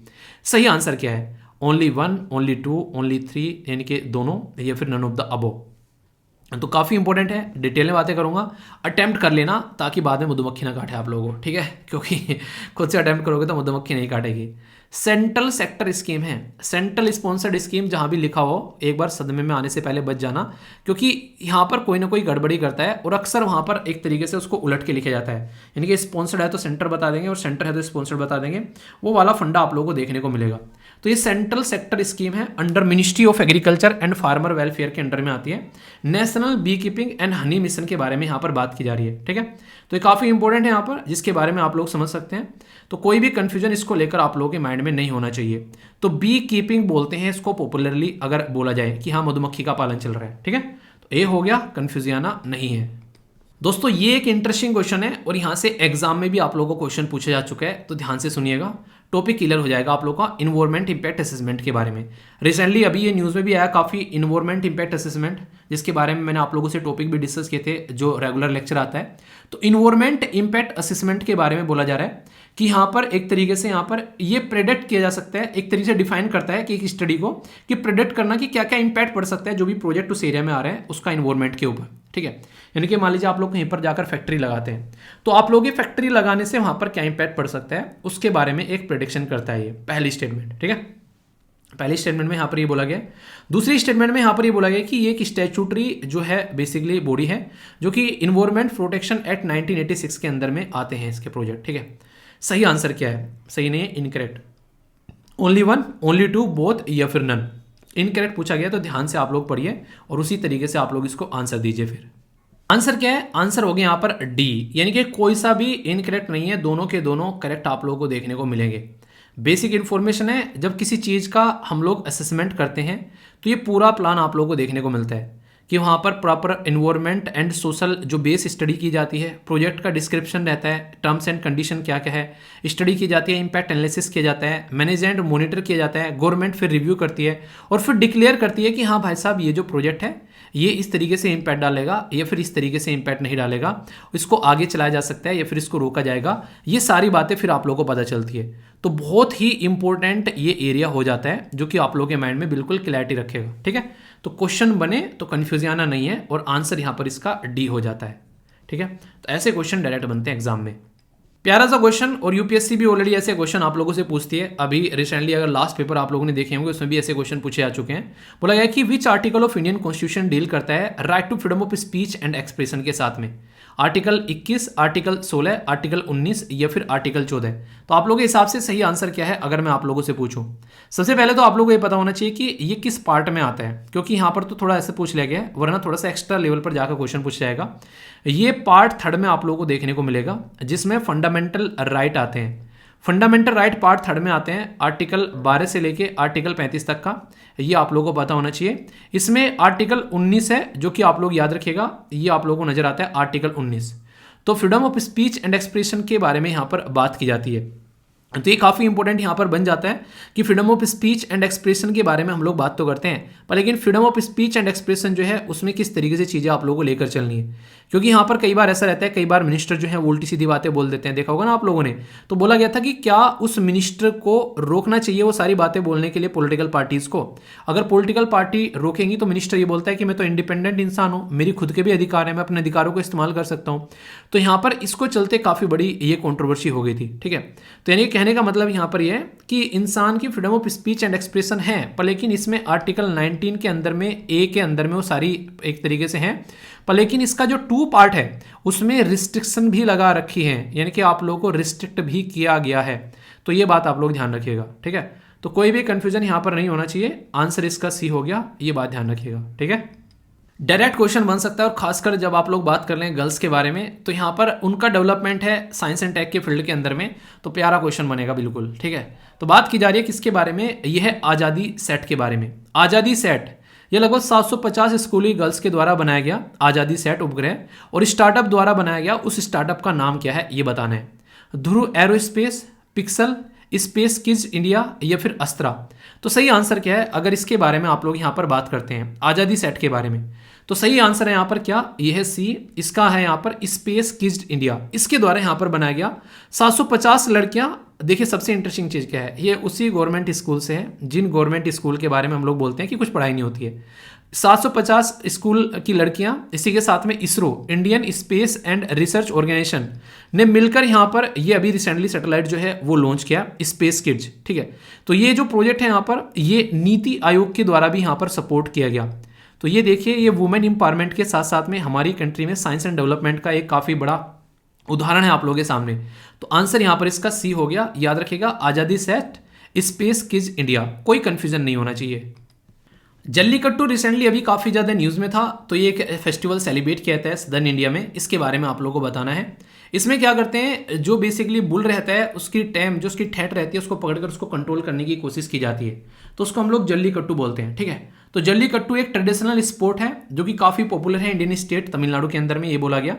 सही आंसर क्या है? ओनली 1, ओनली 2, ओनली 3, यानी कि दोनों, या फिर नन ऑफ द अबव। तो काफ़ी इंपॉर्टेंट है, डिटेल में बातें करूंगा, अटेम्प्ट कर लेना ताकि बाद में मधुमक्खी ना काटे आप लोगों को, ठीक है, क्योंकि खुद से अटेम्प्ट करोगे तो मधुमक्खी नहीं काटेगी। सेंट्रल सेक्टर स्कीम है, सेंट्रल स्पॉन्सर्ड स्कीम, जहां भी लिखा हो एक बार सदमे में आने से पहले बच जाना, क्योंकि यहां पर कोई ना कोई गड़बड़ी करता है और अक्सर वहां पर एक तरीके से उसको उलट के लिखा जाता है, यानी कि स्पॉन्सर्ड है तो सेंटर बता देंगे और सेंटर है तो स्पॉन्सर्ड बता देंगे, वो वाला फंडा आप लोगों को देखने को मिलेगा। तो ये सेंट्रल सेक्टर स्कीम है, under ministry of agriculture and farmer welfare के अंडर में आती है। National beekeeping and honey mission के बारे में यहाँ पर बात की जा रही है, ठीक है। तो ये काफ़ी इंपॉर्टेंट है यहाँ पर, जिसके बारे में आप लोग समझ सकते हैं। तो कोई भी कंफ्यूजन इसको लेकर आप लोगों के माइंड में नहीं होना चाहिए। तो बी कीपिंग बोलते हैं इसको पॉपुलरली, अगर बोला जाए कि हाँ मधुमक्खी का पालन चल रहा है, ठीक है। तो ये हो गया, कंफ्यूज आना नहीं है। दोस्तों ये एक इंटरेस्टिंग क्वेश्चन है और यहाँ से एग्जाम में भी आप लोगों को क्वेश्चन पूछा जा चुका है, तो ध्यान से सुनिएगा, टॉपिक क्लियर हो जाएगा आप लोगों का इन्वायरमेंट इंपैक्ट असेसमेंट के बारे में। रिसेंटली अभी ये न्यूज़ में भी आया काफ़ी, इन्वायरमेंट इंपैक्ट असेसमेंट, जिसके बारे में मैंने आप लोगों से टॉपिक भी डिस्कस किए थे, जो रेगुलर लेक्चर आता है। तो इन्वायरमेंट इंपैक्ट असेसमेंट के बारे में बोला जा रहा है कि यहाँ पर एक तरीके से यहाँ पर ये प्रेडिक्ट किया जा सकता है, एक तरीके से डिफाइन करता है कि एक स्टडी को, कि प्रेडिक्ट करना कि क्या क्या इंपैक्ट पड़ सकता है जो भी प्रोजेक्ट उस एरिया में आ रहा है उसका इन्वायरमेंट के ऊपर, ठीक है। यानी कि मान लीजिए आप लोग कहीं पर जाकर फैक्ट्री लगाते हैं, तो आप लोग ये फैक्ट्री लगाने से वहाँ पर क्या इंपैक्ट पड़ सकता है उसके बारे में एक प्रेडिक्शन करता है ये पहली स्टेटमेंट, ठीक है। पहली स्टेटमेंट में यहाँ पर ये बोला गया। दूसरी स्टेटमेंट में यहाँ पर ये बोला गया कि ये एक स्टैट्यूटरी जो है बेसिकली बॉडी है, जो कि इन्वायरमेंट प्रोटेक्शन एक्ट 1986 के अंदर में आते हैं इसके प्रोजेक्ट, ठीक है। सही आंसर क्या है? सही नहीं है, इनकरेक्ट। ओनली 1, ओनली 2, बोथ, या फिर नन। इनकरेक्ट पूछा गया, तो ध्यान से आप लोग पढ़िए और उसी तरीके से आप लोग इसको आंसर दीजिए। फिर आंसर क्या है? आंसर हो गया यहाँ पर डी, यानी कि कोई सा भी इनकरेक्ट नहीं है, दोनों के दोनों करेक्ट आप लोगों को देखने को मिलेंगे। बेसिक इन्फॉर्मेशन है, जब किसी चीज़ का हम लोग असेसमेंट करते हैं तो ये पूरा प्लान आप लोगों को देखने को मिलता है कि वहाँ पर प्रॉपर इन्वायरमेंट एंड सोशल जो बेस स्टडी की जाती है, प्रोजेक्ट का डिस्क्रिप्शन रहता है, टर्म्स एंड कंडीशन क्या क्या है, स्टडी की जाती है, इंपैक्ट एनालिसिस किया जाता है, मैनेज एंड मॉनिटर किया जाता है, गवर्नमेंट फिर रिव्यू करती है और फिर डिक्लेयर करती है कि हाँ भाई साहब ये जो प्रोजेक्ट है ये इस तरीके से इंपैक्ट डालेगा या फिर इस तरीके से इंपैक्ट नहीं डालेगा, इसको आगे चलाया जा सकता है या फिर इसको रोका जाएगा। ये सारी बातें फिर आप लोगों को पता चलती है। तो बहुत ही इंपॉर्टेंट ये एरिया हो जाता है, जो कि आप लोगों के माइंड में बिल्कुल क्लैरिटी रखेगा, ठीक है। तो क्वेश्चन बने तो कन्फ्यूजन आना नहीं है और आंसर यहाँ पर इसका डी हो जाता है, ठीक है। तो ऐसे क्वेश्चन डायरेक्ट बनते हैं एग्जाम में। प्यारा सा क्वेश्चन, और यूपीएससी भी ऑलरेडी ऐसे क्वेश्चन आप लोगों से पूछती है। अभी रिसेंटली अगर लास्ट पेपर आप लोगों ने देखे होंगे उसमें भी ऐसे क्वेश्चन पूछे जा चुके हैं। बोला गया कि which article of Indian constitution deal करता है right to freedom of speech and expression के साथ में? आर्टिकल 21, आर्टिकल 16, आर्टिकल 19 या फिर आर्टिकल 14? तो आप लोगों के हिसाब से सही आंसर क्या है अगर मैं आप लोगों से पूछूं? सबसे पहले तो आप लोगों को ये पता होना चाहिए कि ये किस पार्ट में आता है, क्योंकि यहाँ पर तो थोड़ा ऐसे पूछ लिया गया है, वरना थोड़ा सा एक्स्ट्रा लेवल पर जाकर क्वेश्चन पूछ जाएगा। ये पार्ट 3 में आप लोगों को देखने को मिलेगा, जिसमें फंडामेंटल राइट आते हैं। फंडामेंटल राइट पार्ट 3 में आते हैं, आर्टिकल 12 से लेके आर्टिकल 35 तक का, ये आप लोगों को पता होना चाहिए। इसमें आर्टिकल 19 है, जो कि आप लोग याद रखिएगा, ये आप लोगों को नजर आता है आर्टिकल 19। तो freedom of speech and expression के बारे में यहाँ पर बात की जाती है। तो ये काफ़ी इंपॉर्टेंट यहाँ पर बन जाता है कि freedom of speech and expression के बारे में हम लोग बात तो करते हैं, पर लेकिन freedom of speech and expression जो है उसमें किस तरीके से चीज़ें आप लोगों को लेकर चलनी है, क्योंकि यहाँ पर कई बार ऐसा रहता है, कई बार मिनिस्टर जो है वो उल्टी सीधी बातें बोल देते हैं, देखा होगा ना आप लोगों ने। तो बोला गया था कि क्या उस मिनिस्टर को रोकना चाहिए वो सारी बातें बोलने के लिए पॉलिटिकल पार्टीज को? अगर पॉलिटिकल पार्टी रोकेंगी तो मिनिस्टर ये बोलता है कि मैं तो इंडिपेंडेंट इंसान हूँ, मेरी खुद के भी अधिकार है, मैं अपने अधिकारों को इस्तेमाल कर सकता हूँ। तो यहाँ पर इसको चलते काफ़ी बड़ी ये कॉन्ट्रोवर्सी हो गई थी, ठीक है। तो यानी कहने का मतलब यहाँ पर यह है कि इंसान की freedom of speech and expression है, पर लेकिन इसमें आर्टिकल 19 के अंदर में, ए के अंदर में वो सारी एक तरीके से हैं, पर लेकिन इसका जो 2 पार्ट है उसमें रिस्ट्रिक्शन भी लगा रखी है, यानी कि आप लोगों को रिस्ट्रिक्ट भी किया गया है। तो ये बात आप लोग ध्यान रखिएगा, ठीक है। तो कोई भी कंफ्यूजन यहाँ पर नहीं होना चाहिए, आंसर इसका सी हो गया, ये बात ध्यान रखिएगा, ठीक है। डायरेक्ट क्वेश्चन बन सकता है, और खासकर जब आप लोग बात कर लें गर्ल्स के बारे में, तो यहाँ पर उनका डेवलपमेंट है साइंस एंड टेक के फील्ड के अंदर में, तो प्यारा क्वेश्चन बनेगा बिल्कुल, ठीक है। तो बात की जा रही है किसके बारे में? यह है आज़ादी सेट के बारे में। आज़ादी सेट यह लगभग 750 स्कूली गर्ल्स के द्वारा बनाया गया आज़ादी सेट उपग्रह, और स्टार्टअप द्वारा बनाया गया। उस स्टार्टअप का नाम क्या है ये बताना है। Dhruva aerospace, Pixxel, Space Kidz India या फिर अस्त्रा। तो सही आंसर क्या है अगर इसके बारे में आप लोग यहाँ पर बात करते हैं, आज़ादी सेट के बारे में, तो सही आंसर है यहाँ पर क्या, यह है सी, इसका है यहाँ पर स्पेस किड्स इंडिया। इसके द्वारा यहाँ पर बनाया गया 750 लड़कियां। देखिए सबसे इंटरेस्टिंग चीज़ क्या है, ये उसी गवर्नमेंट स्कूल से है जिन गवर्नमेंट स्कूल के बारे में हम लोग बोलते हैं कि कुछ पढ़ाई नहीं होती है। 750 स्कूल की लड़कियां, इसी के साथ में ISRO, Indian space and research organisation ने मिलकर यहाँ पर ये अभी रिसेंटली सैटेलाइट जो है वो लॉन्च किया, स्पेस किड्स, ठीक है। तो ये जो प्रोजेक्ट है यहाँ पर, ये नीति आयोग के द्वारा भी यहाँ पर सपोर्ट किया गया। तो ये देखिए, ये वुमेन एम्पावरमेंट के साथ साथ में हमारी कंट्री में साइंस एंड डेवलपमेंट का एक काफ़ी बड़ा उदाहरण है आप लोगों के सामने। तो आंसर यहाँ पर इसका सी हो गया। याद रखिएगा, आज़ादी सेट, स्पेस किड्स इंडिया, कोई कंफ्यूजन नहीं होना चाहिए। जल्लीकट्टू रिसेंटली अभी काफ़ी ज़्यादा न्यूज़ में था। तो ये एक फेस्टिवल सेलिब्रेट किया जाता है सदर्न इंडिया में, इसके बारे में आप लोगों को बताना है। इसमें क्या करते हैं, जो बेसिकली बुल रहता है उसकी टैम, जो उसकी ठेठ रहती है, उसको पकड़कर उसको कंट्रोल करने की कोशिश की जाती है, तो उसको हम लोग जल्लीकट्टू बोलते हैं, ठीक है। तो जल्लीकट्टू एक ट्रेडिशनल स्पोर्ट है जो कि काफ़ी पॉपुलर है इंडियन स्टेट तमिलनाडु के अंदर में, ये बोला गया।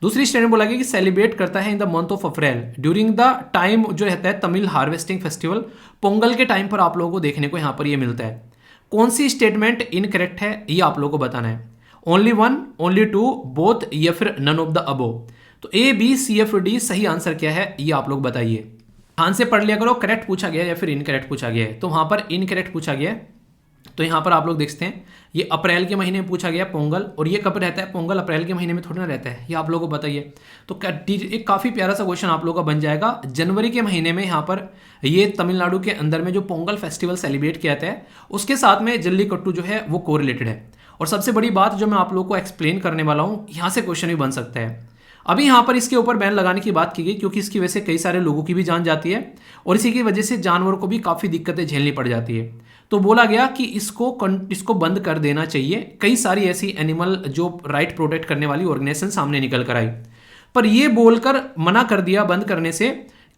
दूसरी स्टेट में बोला गया कि सेलिब्रेट करता है in the month of April during the time जो रहता है तमिल हार्वेस्टिंग फेस्टिवल, पोंगल के टाइम पर आप लोगों को देखने को यहाँ पर ये मिलता है। कौन सी स्टेटमेंट इनकरेक्ट है ये आप लोगों को बताना है। Only one, only two, both या फिर नन ऑफ द अबोव। तो A B C F D सही आंसर क्या है ये आप लोग बताइए। ध्यान से पढ़ लिया करो, करेक्ट पूछा गया है या फिर इनकरेक्ट पूछा गया है। तो वहां पर इनकरेक्ट पूछा गया है। तो यहाँ पर आप लोग देखते हैं ये अप्रैल के महीने में पूछा गया पोंगल, और ये कब रहता है पोंगल, अप्रैल के महीने में थोड़ी ना रहता है, ये आप लोगों को बताइए। तो एक काफ़ी प्यारा सा क्वेश्चन आप लोगों का बन जाएगा। जनवरी के महीने में यहाँ पर ये तमिलनाडु के अंदर में जो पोंगल फेस्टिवल सेलिब्रेट किया जाता है उसके साथ में जल्लीकट्टू जो है वो कोरिलेटेड है। और सबसे बड़ी बात जो मैं आप लोगों को एक्सप्लेन करने वाला हूँ, यहाँ से क्वेश्चन भी बन सकता है। अभी यहाँ पर इसके ऊपर बैन लगाने की बात की गई क्योंकि इसकी वजह से कई सारे लोगों की भी जान जाती है और इसी की वजह से जानवरों को भी काफ़ी दिक्कतें झेलनी पड़ जाती है। तो बोला गया कि इसको बंद कर देना चाहिए। कई सारी ऐसी एनिमल जो राइट प्रोटेक्ट करने वाली ऑर्गेनाइजेशन सामने निकल कर आई, पर यह बोलकर मना कर दिया बंद करने से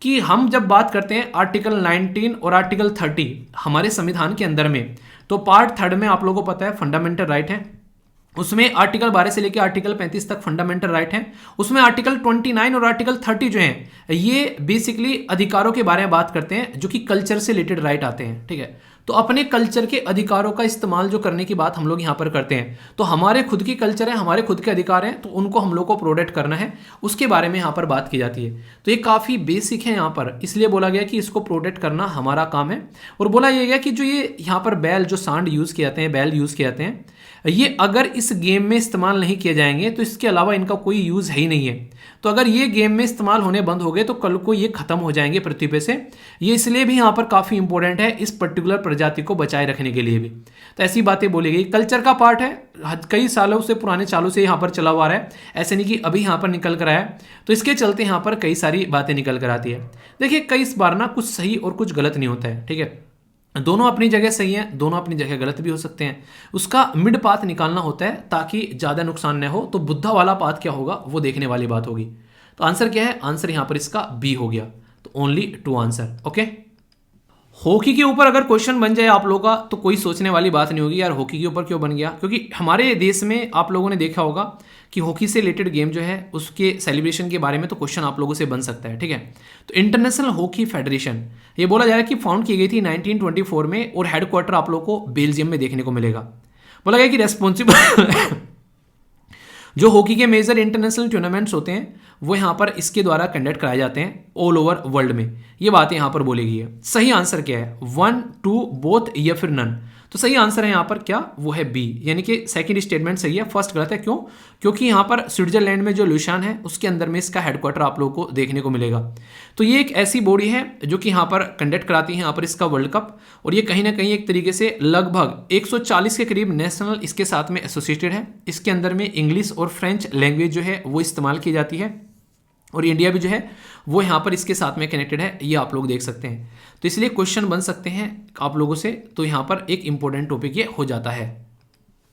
कि हम जब बात करते हैं आर्टिकल 19 और आर्टिकल 30 हमारे संविधान के अंदर में, तो पार्ट 3 में आप लोगों को पता है फंडामेंटल राइट है, उसमें आर्टिकल 12 से लेकर आर्टिकल 35 तक फंडामेंटल राइट है। उसमें आर्टिकल 29 और आर्टिकल 30 जो हैं ये बेसिकली अधिकारों के बारे में बात करते हैं जो कि कल्चर से रिलेटेड राइट आते हैं, ठीक है। तो अपने कल्चर के अधिकारों का इस्तेमाल जो करने की बात हम लोग यहाँ पर करते हैं, तो हमारे खुद की कल्चर है, हमारे खुद के अधिकार हैं, तो उनको हम लोग को प्रोटेक्ट करना है, उसके बारे में यहाँ पर बात की जाती है। तो ये काफ़ी बेसिक है यहाँ पर, इसलिए बोला गया कि इसको प्रोटेक्ट करना हमारा काम है। और बोला यह गया कि जो ये यहाँ पर बैल जो सांड यूज़ किए जाते हैं, बैल यूज़ किए जाते हैं, ये अगर इस गेम में इस्तेमाल नहीं किए जाएंगे तो इसके अलावा इनका कोई यूज़ है ही नहीं है। तो अगर ये गेम में इस्तेमाल होने बंद हो गए तो कल को ये खत्म हो जाएंगे पृथ्वी पे से। ये इसलिए भी यहाँ पर काफ़ी इंपॉर्टेंट है इस पर्टिकुलर प्रजाति को बचाए रखने के लिए भी। तो ऐसी बातें बोली गई, कल्चर का पार्ट है, कई सालों से पुराने चालों से यहाँ पर चला हुआ है, ऐसे नहीं कि अभी यहाँ पर निकल कर आया। तो इसके चलते यहाँ पर कई सारी बातें निकल कर आती है। देखिए कई इस बार ना कुछ सही और कुछ गलत नहीं होता है, ठीक है। दोनों अपनी जगह सही हैं, दोनों अपनी जगह गलत भी हो सकते हैं। उसका मिड पाथ निकालना होता है ताकि ज़्यादा नुकसान न हो। तो बुद्धा वाला पाथ क्या होगा वो देखने वाली बात होगी। तो आंसर क्या है, आंसर यहाँ पर इसका बी हो गया। तो ओनली 2 आंसर, ओके। हॉकी के ऊपर अगर क्वेश्चन बन जाए आप लोगों का तो कोई सोचने वाली बात नहीं होगी यार हॉकी के ऊपर क्यों बन गया, क्योंकि हमारे देश में आप लोगों ने देखा होगा कि हॉकी से रिलेटेड गेम जो है उसके सेलिब्रेशन के बारे में तो क्वेश्चन आप लोगों से बन सकता है, ठीक है। तो इंटरनेशनल हॉकी फेडरेशन ये बोला जा रहा है कि फाउंड की गई थी 1924 में और हेडक्वार्टर आप लोगों को बेल्जियम में देखने को मिलेगा। बोला गया कि रेस्पॉन्सिबल जो हॉकी के मेजर इंटरनेशनल टूर्नामेंट्स होते हैं वो यहाँ पर इसके द्वारा कंडक्ट कराए जाते हैं ऑल ओवर वर्ल्ड में। ये बातें यहाँ पर बोली गई है। सही आंसर क्या है, 1, 2, बोथ या फिर नन। तो सही आंसर है यहाँ पर क्या, वो है बी, यानी कि सेकंड स्टेटमेंट सही है, फर्स्ट गलत है। क्यों, क्योंकि यहाँ पर स्विट्जरलैंड में जो लुशान है उसके अंदर में इसका हेडक्वार्टर आप लोगों को देखने को मिलेगा। तो ये एक ऐसी बॉडी है जो कि यहाँ पर कंडक्ट कराती है यहाँ पर इसका वर्ल्ड कप, और ये कहीं ना कहीं एक तरीके से लगभग 140 के करीब नेशनल इसके साथ में एसोसिएटेड है। इसके अंदर में इंग्लिश और फ्रेंच लैंग्वेज जो है वो इस्तेमाल की जाती है, और इंडिया भी जो है वो यहाँ पर इसके साथ में कनेक्टेड है, ये आप लोग देख सकते हैं। तो इसलिए क्वेश्चन बन सकते हैं आप लोगों से। तो यहाँ पर एक इंपॉर्टेंट टॉपिक ये हो जाता है।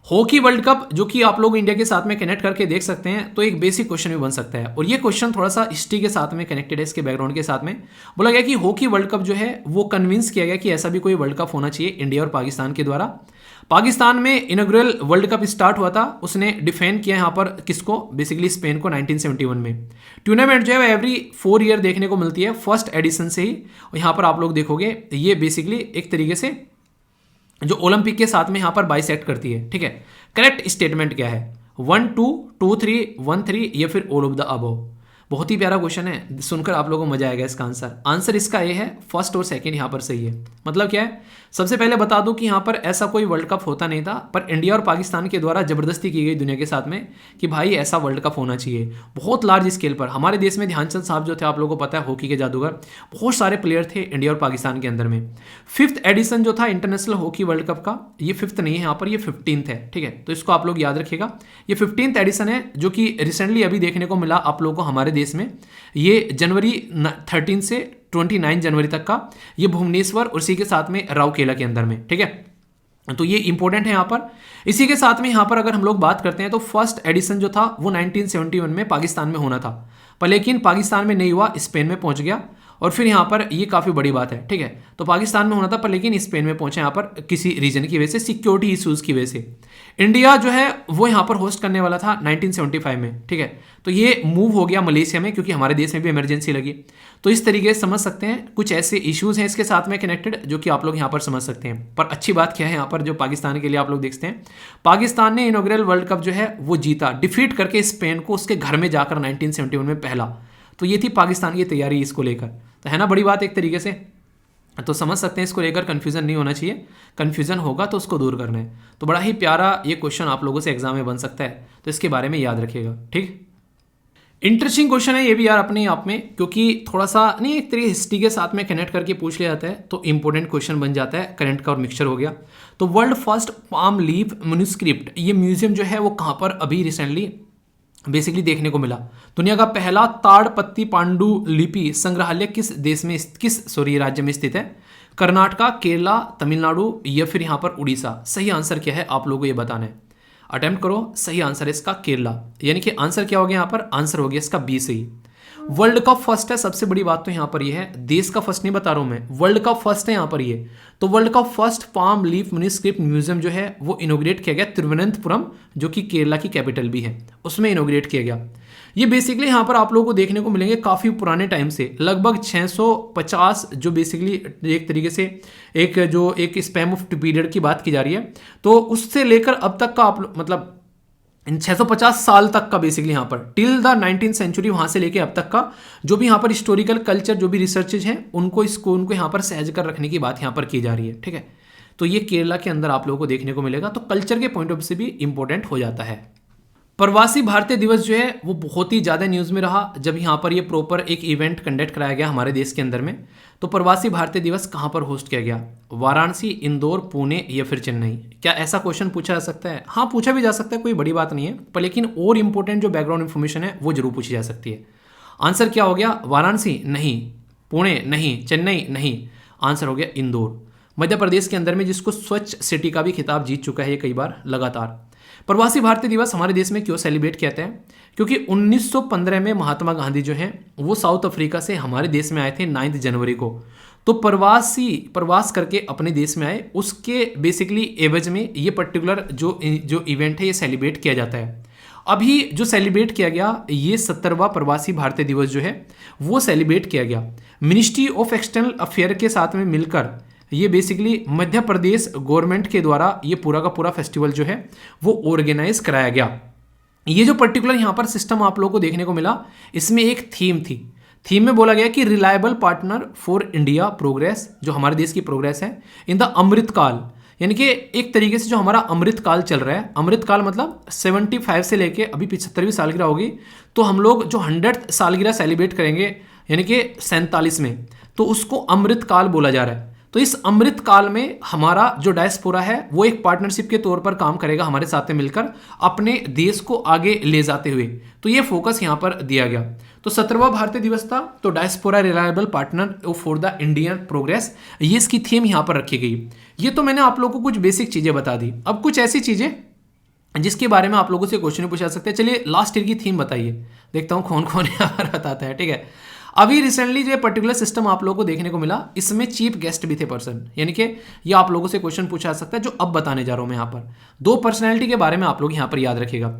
हॉकी वर्ल्ड कप जो कि आप लोग इंडिया के साथ में कनेक्ट करके देख सकते हैं, तो एक बेसिक क्वेश्चन भी बन सकता है, और ये क्वेश्चन थोड़ा सा हिस्ट्री के साथ में कनेक्टेड है, इसके बैकग्राउंड के साथ में। बोला गया कि हॉकी वर्ल्ड कप जो है वो कन्विंस किया गया कि ऐसा भी कोई वर्ल्ड कप होना चाहिए इंडिया और पाकिस्तान के द्वारा। पाकिस्तान में इनॉग्रेल वर्ल्ड कप स्टार्ट हुआ था, उसने डिफेंड किया यहाँ पर किसको, बेसिकली स्पेन को 1971 में। टूर्नामेंट जो है एवरी 4 ईयर देखने को मिलती है, फर्स्ट एडिशन से ही। और यहाँ पर आप लोग देखोगे ये बेसिकली एक तरीके से जो ओलंपिक के साथ में यहाँ पर बाइसेक्ट करती है, ठीक है। करेक्ट स्टेटमेंट क्या है, 1 2 2 3 1 3 या फिर ऑल ऑफ द अबव। बहुत ही प्यारा क्वेश्चन है, सुनकर आप लोगों को मजा आएगा इसका आंसर इसका ये है, फर्स्ट और सेकंड यहाँ पर सही है। मतलब क्या है, सबसे पहले बता दूं कि यहाँ पर ऐसा कोई वर्ल्ड कप होता नहीं था, पर इंडिया और पाकिस्तान के द्वारा जबरदस्ती की गई दुनिया के साथ में कि भाई ऐसा वर्ल्ड कप होना चाहिए बहुत लार्ज स्केल पर। हमारे देश में ध्यानचंद साहब जो थे, आप लोगों को पता है, हॉकी के जादूगर, बहुत सारे प्लेयर थे इंडिया और पाकिस्तान के अंदर में। 5th एडिशन जो था इंटरनेशनल हॉकी वर्ल्ड कप का, ये 5th नहीं है यहाँ पर, ये 15th है, ठीक है। तो इसको आप लोग याद रखिएगा, ये 15th एडिशन है जो कि रिसेंटली अभी देखने को मिला आप लोगों को हमारे देश में। ये जनवरी 13 से 29 जनवरी तक का, ये भुवनेश्वर और इसी के साथ में राउरकेला के अंदर में, ठीक है। तो ये इंपॉर्टेंट है यहाँ पर। इसी के साथ में यहाँ पर अगर हम लोग बात करते हैं तो फर्स्ट एडिशन जो था वो 1971 में पाकिस्तान में होना था, पर लेकिन पाकिस्तान में नहीं हुआ, स्पेन में पहुंच गया। और फिर यहाँ पर ये काफ़ी बड़ी बात है, ठीक है। तो पाकिस्तान में होना था पर लेकिन स्पेन में पहुंचा यहाँ पर किसी रीजन की वजह से, सिक्योरिटी इश्यूज़ की वजह से। इंडिया जो है वो यहाँ पर होस्ट करने वाला था 1975 में, ठीक है। तो ये मूव हो गया मलेशिया में क्योंकि हमारे देश में भी इमरजेंसी लगी। तो इस तरीके से समझ सकते हैं, कुछ ऐसे इश्यूज़ हैं इसके साथ में कनेक्टेड जो कि आप लोग यहाँ पर समझ सकते हैं। पर अच्छी बात क्या है यहाँ पर, जो पाकिस्तान के लिए आप लोग देखते हैं, पाकिस्तान ने इनॉग्रेल वर्ल्ड कप जो है वो जीता, डिफीट करके स्पेन को उसके घर में जाकर 1971 में पहला। तो ये थी पाकिस्तान की तैयारी इसको लेकर, तो है ना बड़ी बात एक तरीके से। तो समझ सकते हैं इसको लेकर कन्फ्यूज़न नहीं होना चाहिए, कन्फ्यूज़न होगा तो उसको दूर करना है। तो बड़ा ही प्यारा ये क्वेश्चन आप लोगों से एग्जाम में बन सकता है, तो इसके बारे में याद रखिएगा, ठीक। इंटरेस्टिंग क्वेश्चन है ये भी यार अपने आप में, क्योंकि थोड़ा सा नहीं एक तरीके हिस्ट्री के साथ में कनेक्ट करके पूछ लिया जाता है तो इंपॉर्टेंट क्वेश्चन बन जाता है, करंट का और मिक्सचर हो गया। तो world first palm leaf manuscript, ये म्यूजियम जो है वो कहाँ पर अभी रिसेंटली बेसिकली देखने को मिला। दुनिया का पहला ताड़पत्ती पांडुलिपि संग्रहालय किस देश में, राज्य में स्थित है? कर्नाटका, केरला, तमिलनाडु या फिर यहाँ पर उड़ीसा। सही आंसर क्या है आप लोगों को ये बताना है, अटेम्प्ट करो। सही आंसर है इसका केरला, यानी कि आंसर क्या हो गया यहाँ पर, आंसर हो गया इसका बी सही। वर्ल्ड कप फर्स्ट है, सबसे बड़ी बात तो यहाँ पर यह है, देश का फर्स्ट नहीं बता रहा हूँ मैं, वर्ल्ड कप फर्स्ट है यहाँ पर ये। तो world cup first palm leaf manuscript museum जो है वो इनोग्रेट किया गया तिरुवनंतपुरम, जो कि केरला की कैपिटल भी है, उसमें इनोग्रेट किया गया। ये बेसिकली यहाँ पर आप लोगों को देखने को मिलेंगे काफ़ी पुराने टाइम से, लगभग 650, जो बेसिकली एक तरीके से एक स्पैम ऑफ पीरियड की बात की जा रही है, तो उससे लेकर अब तक का आप मतलब 650 साल तक का बेसिकली यहाँ पर टिल द 19th सेंचुरी, वहाँ से लेके अब तक का जो भी यहाँ पर हिस्टोरिकल कल्चर जो भी रिसर्चेज हैं उनको यहाँ पर सहज कर रखने की बात यहाँ पर की जा रही है, ठीक है। तो ये केरला के अंदर आप लोगों को देखने को मिलेगा, तो कल्चर के पॉइंट ऑफ व्यू से भी इंपॉर्टेंट हो जाता है। प्रवासी भारतीय दिवस जो है वो बहुत ही ज़्यादा न्यूज़ में रहा जब यहाँ पर ये प्रॉपर एक इवेंट कंडक्ट कराया गया हमारे देश के अंदर में। तो प्रवासी भारतीय दिवस कहाँ पर होस्ट किया गया, वाराणसी, इंदौर, पुणे या फिर चेन्नई? क्या ऐसा क्वेश्चन पूछा जा सकता है? हाँ, पूछा भी जा सकता है, कोई बड़ी बात नहीं है, पर लेकिन और इंपॉर्टेंट जो बैकग्राउंड इन्फॉर्मेशन है वो जरूर पूछी जा सकती है। आंसर क्या हो गया, वाराणसी नहीं, पुणे नहीं, चेन्नई नहीं, आंसर हो गया इंदौर, मध्य प्रदेश के अंदर में, जिसको स्वच्छ सिटी का भी खिताब जीत चुका है ये कई बार लगातार। प्रवासी भारतीय दिवस हमारे देश में क्यों सेलिब्रेट किया जाता है? क्योंकि 1915 में महात्मा गांधी जो हैं वो साउथ अफ्रीका से हमारे देश में आए थे 9 जनवरी को। तो प्रवास करके अपने देश में आए, उसके बेसिकली एवज में ये पर्टिकुलर जो इवेंट है ये सेलिब्रेट किया जाता है। अभी जो सेलिब्रेट किया गया ये 70वां प्रवासी भारतीय दिवस जो है वो सेलिब्रेट किया गया मिनिस्ट्री ऑफ एक्सटर्नल अफेयर के साथ में मिलकर। ये बेसिकली मध्य प्रदेश गवर्नमेंट के द्वारा ये पूरा का पूरा फेस्टिवल जो है वो ऑर्गेनाइज कराया गया। ये जो पर्टिकुलर यहाँ पर सिस्टम आप लोगों को देखने को मिला, इसमें एक थीम थी। थीम में बोला गया कि reliable partner for India progress, जो हमारे देश की प्रोग्रेस है इन द अमृत काल, यानी कि एक तरीके से जो हमारा अमृत काल चल रहा है, अमृत काल मतलब 75 से लेके अभी 75वीं सालगिरह होगी, तो हम लोग जो 100th सालगिरह सेलिब्रेट करेंगे यानी कि 47 में, तो उसको अमृत काल बोला जा रहा है। तो इस अमृत काल में हमारा जो डायस्पोरा है वो एक पार्टनरशिप के तौर पर काम करेगा हमारे साथ में मिलकर अपने देश को आगे ले जाते हुए। तो ये फोकस यहाँ पर दिया गया। तो 17वां भारतीय दिवस था, तो diaspora reliable partner for the Indian progress, ये इसकी थीम यहाँ पर रखी गई। ये तो मैंने आप लोगों को कुछ बेसिक चीज़ें बता दी। अब कुछ ऐसी चीज़ें जिसके बारे में आप लोगों से क्वेश्चन पूछा सकते हैं। चलिए लास्ट ईयर की थीम बताइए, देखता हूँ कौन कौन यहाँ पर बताता है। ठीक है, अभी रिसेंटली जो पर्टिकुलर सिस्टम आप लोगों को देखने को मिला, इसमें चीफ गेस्ट भी थे पर्सन, यानी कि ये आप लोगों से क्वेश्चन पूछा सकता है जो अब बताने जा रहा हूँ मैं यहाँ पर। दो पर्सनैलिटी के बारे में आप लोग यहाँ पर याद रखिएगा।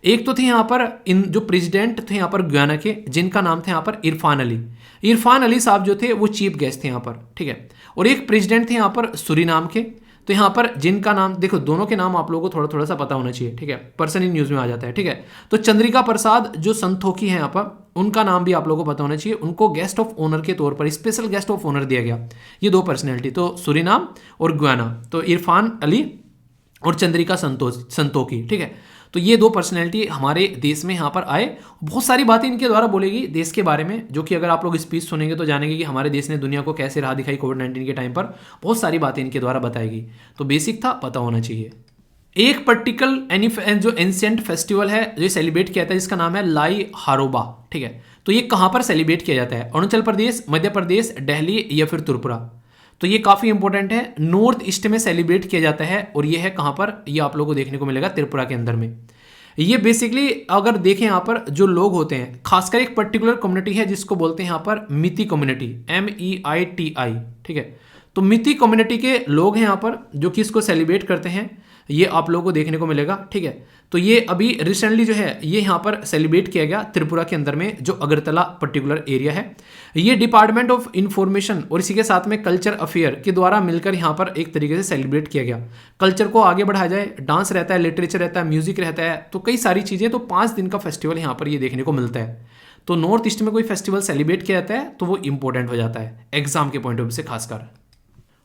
एक तो थे यहाँ पर इन जो प्रेसिडेंट थे यहाँ पर गुयाना के, जिनका नाम था यहाँ पर इरफान अली। इरफान अली साहब जो थे वो चीफ गेस्ट थे यहाँ पर। ठीक है, और एक प्रेसिडेंट थे यहाँ पर सूरीनाम के। तो यहाँ पर जिनका नाम देखो, दोनों के नाम आप लोगों को थोड़ा थोड़ा सा पता होना चाहिए। ठीक है, पर्सन इन न्यूज़ में आ जाता है। ठीक है, तो चंद्रिका प्रसाद जो संतोखी है यहाँ पर, उनका नाम भी आप लोगों को पता होना चाहिए। उनको गेस्ट ऑफ ऑनर के तौर पर स्पेशल गेस्ट ऑफ ऑनर दिया गया। ये दो पर्सनैलिटी, तो सूरीनाम और गुयाना, तो इरफान अली और चंद्रिका संतोखी। ठीक है, तो ये दो पर्सनैलिटी हमारे देश में यहाँ पर आए। बहुत सारी बातें इनके द्वारा बोलेगी देश के बारे में, जो कि अगर आप लोग स्पीच सुनेंगे तो जानेंगे कि हमारे देश ने दुनिया को कैसे राह दिखाई कोविड-19 के टाइम पर। बहुत सारी बातें इनके द्वारा बताएगी, तो बेसिक था, पता होना चाहिए। एक पर्टिकुलर जो एंशिएंट फेस्टिवल है जो सेलिब्रेट किया जाता है, जिसका नाम है लाई हारोबा। ठीक है, तो ये कहाँ पर सेलिब्रेट किया जाता है? अरुणाचल प्रदेश, मध्य प्रदेश, दिल्ली या फिर त्रिपुरा। तो ये काफ़ी इंपॉर्टेंट है, नॉर्थ ईस्ट में सेलिब्रेट किया जाता है। और ये है कहाँ पर? ये आप लोगों को देखने को मिलेगा त्रिपुरा के अंदर में। ये बेसिकली अगर देखें यहाँ पर जो लोग होते हैं, खासकर एक पर्टिकुलर कम्युनिटी है जिसको बोलते हैं यहाँ पर मिती कम्युनिटी, MEITI। ठीक है, तो मिती कम्युनिटी के लोग हैं यहाँ पर जो कि इसको सेलिब्रेट करते हैं, ये आप लोगों को देखने को मिलेगा। ठीक है, तो ये अभी रिसेंटली जो है ये यहाँ पर सेलिब्रेट किया गया त्रिपुरा के अंदर में, जो अगरतला पर्टिकुलर एरिया है। ये डिपार्टमेंट ऑफ इंफॉर्मेशन और इसी के साथ में कल्चर अफेयर के द्वारा मिलकर यहाँ पर एक तरीके से सेलिब्रेट किया गया। कल्चर को आगे बढ़ाया जाए, डांस रहता है, लिटरेचर रहता है, म्यूजिक रहता है, तो कई सारी चीज़ें। तो 5 दिन का फेस्टिवल यहाँ पर ये देखने को मिलता है। तो नॉर्थ ईस्ट में कोई फेस्टिवल सेलिब्रेट किया जाता है तो वो इंपॉर्टेंट हो जाता है एग्जाम के पॉइंट ऑफ व्यू से खासकर।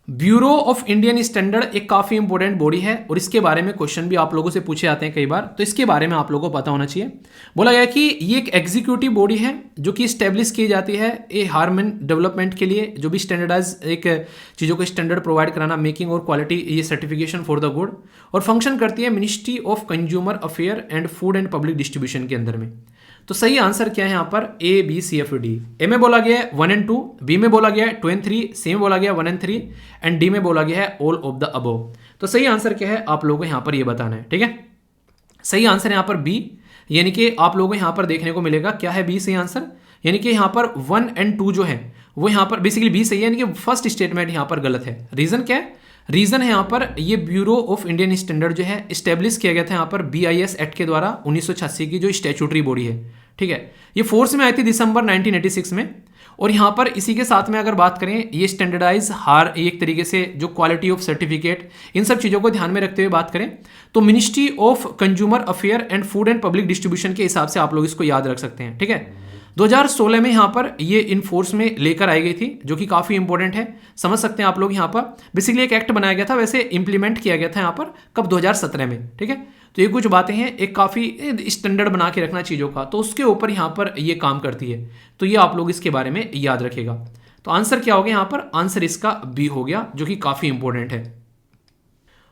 ब्यूरो ऑफ इंडियन स्टैंडर्ड एक काफ़ी इंपॉर्टेंट बॉडी है और इसके बारे में क्वेश्चन भी आप लोगों से पूछे जाते हैं कई बार, तो इसके बारे में आप लोगों को पता होना चाहिए। बोला गया कि ये एक एग्जीक्यूटिव बॉडी है जो कि स्टैब्लिश की जाती है ए हार्मन डेवलपमेंट के लिए, जो भी स्टैंडर्डाइज एक चीज़ों को स्टैंडर्ड प्रोवाइड कराना, मेकिंग और क्वालिटी, ये सर्टिफिकेशन फॉर द गुड, और फंक्शन करती है ministry of consumer affair and food and public distribution के अंदर में। तो सही आंसर क्या है यहाँ पर? ABCFD। ए में बोला गया है 1 and 2, बी में बोला गया है 2 and 3, सी में बोला गया है 1 and 3 एंड डी में बोला गया है ऑल ऑफ द अबव। तो सही आंसर क्या है आप लोगों को यहाँ पर ये बताना है। ठीक है, सही आंसर यहाँ पर बी, यानी कि आप लोगों को यहाँ पर देखने को मिलेगा क्या है बी सही आंसर, यानी कि यहाँ पर 1 and 2 जो है वो यहाँ पर बेसिकली बी सही है, यानी कि फर्स्ट स्टेटमेंट यहाँ पर गलत है। रीजन क्या है? रीजन है यहाँ पर ये ब्यूरो ऑफ इंडियन स्टैंडर्ड जो है स्टैब्लिश किया गया था यहाँ पर BIS एक्ट के द्वारा 1986 की जो स्टैट्यूटरी बॉडी है। ठीक है, ये फोर्स में आई थी दिसंबर 1986 में। और यहाँ पर इसी के साथ में अगर बात करें, ये स्टैंडर्डाइज एक तरीके से जो क्वालिटी ऑफ सर्टिफिकेट, इन सब चीज़ों को ध्यान में रखते हुए बात करें तो ministry of consumer affair and food and public distribution के हिसाब से आप लोग इसको याद रख सकते हैं। ठीक है, 2016 में यहाँ पर ये इन फोर्स में लेकर आई गई थी, जो कि काफ़ी इंपॉर्टेंट है, समझ सकते हैं आप लोग। यहाँ पर बेसिकली एक एक्ट बनाया गया था, वैसे इंप्लीमेंट किया गया था यहाँ पर कब? 2017 में। ठीक है, तो ये कुछ बातें हैं, एक काफ़ी स्टैंडर्ड बना के रखना चीज़ों का, तो उसके ऊपर यहाँ पर ये काम करती है। तो ये आप लोग इसके बारे में याद रखेगा। तो आंसर क्या हो गया यहाँ पर? आंसर इसका बी हो गया, जो कि काफ़ी इंपॉर्टेंट है।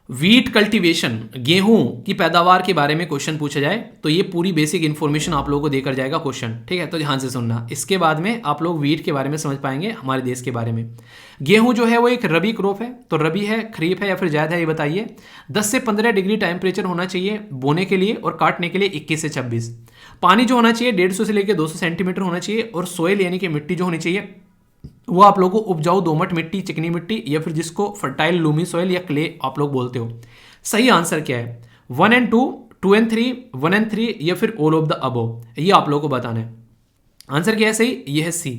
वीट कल्टीवेशन, गेहूं की पैदावार के बारे में क्वेश्चन पूछा जाए तो ये पूरी बेसिक इन्फॉर्मेशन आप लोगों को देकर जाएगा क्वेश्चन। ठीक है, तो ध्यान से सुनना, इसके बाद में आप लोग वीट के बारे में समझ पाएंगे, हमारे देश के बारे में। गेहूं जो है वो एक रबी क्रॉप है, तो रबी है, खरीफ है या फिर जायद है, ये बताइए। 10 से 15 डिग्री टेम्परेचर होना चाहिए बोने के लिए, और काटने के लिए 21 से 26। पानी जो होना चाहिए 150 से लेकर 200 सेंटीमीटर होना चाहिए, और सोयल यानी कि मिट्टी जो होनी चाहिए वो आप लोगों को उपजाऊ दोमट मिट्टी, चिकनी मिट्टी, या फिर जिसको फर्टाइल लूमी सॉइल या क्ले आप लोग बोलते हो। सही आंसर क्या है? 1 and 2, 2 and 3, 1 and 3 या फिर ऑल ऑफ द अबव, ये आप लोगों को बताना है। आंसर क्या है सही? ये है सी,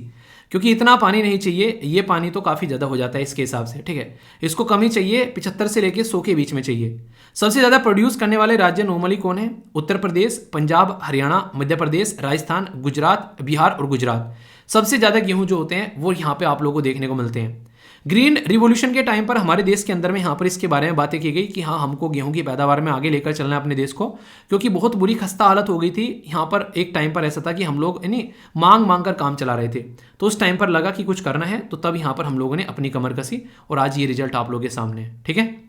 क्योंकि इतना पानी नहीं चाहिए, ये पानी तो काफ़ी ज़्यादा हो जाता है इसके हिसाब से। ठीक है, इसको कमी चाहिए 75 से लेकर 100 के बीच में चाहिए। सबसे ज़्यादा प्रोड्यूस करने वाले राज्य नॉर्मली कौन है? उत्तर प्रदेश, पंजाब, हरियाणा, मध्य प्रदेश, राजस्थान, गुजरात, बिहार और गुजरात। सबसे ज़्यादा गेहूं जो होते हैं वो यहाँ पे आप लोगों को देखने को मिलते हैं। ग्रीन रिवॉल्यूशन के टाइम पर हमारे देश के अंदर में यहाँ पर इसके बारे में बातें की गई कि हाँ, हमको गेहूं की पैदावार में आगे लेकर चलना है अपने देश को, क्योंकि बहुत बुरी खस्ता हालत हो गई थी। यहाँ पर एक टाइम पर ऐसा था कि हम लोग यानी मांग कर काम चला रहे थे, तो उस टाइम पर लगा कि कुछ करना है, तो तब यहाँ पर हम लोगों ने अपनी कमर कसी और आज ये रिजल्ट आप लोगों के सामने है। ठीक है,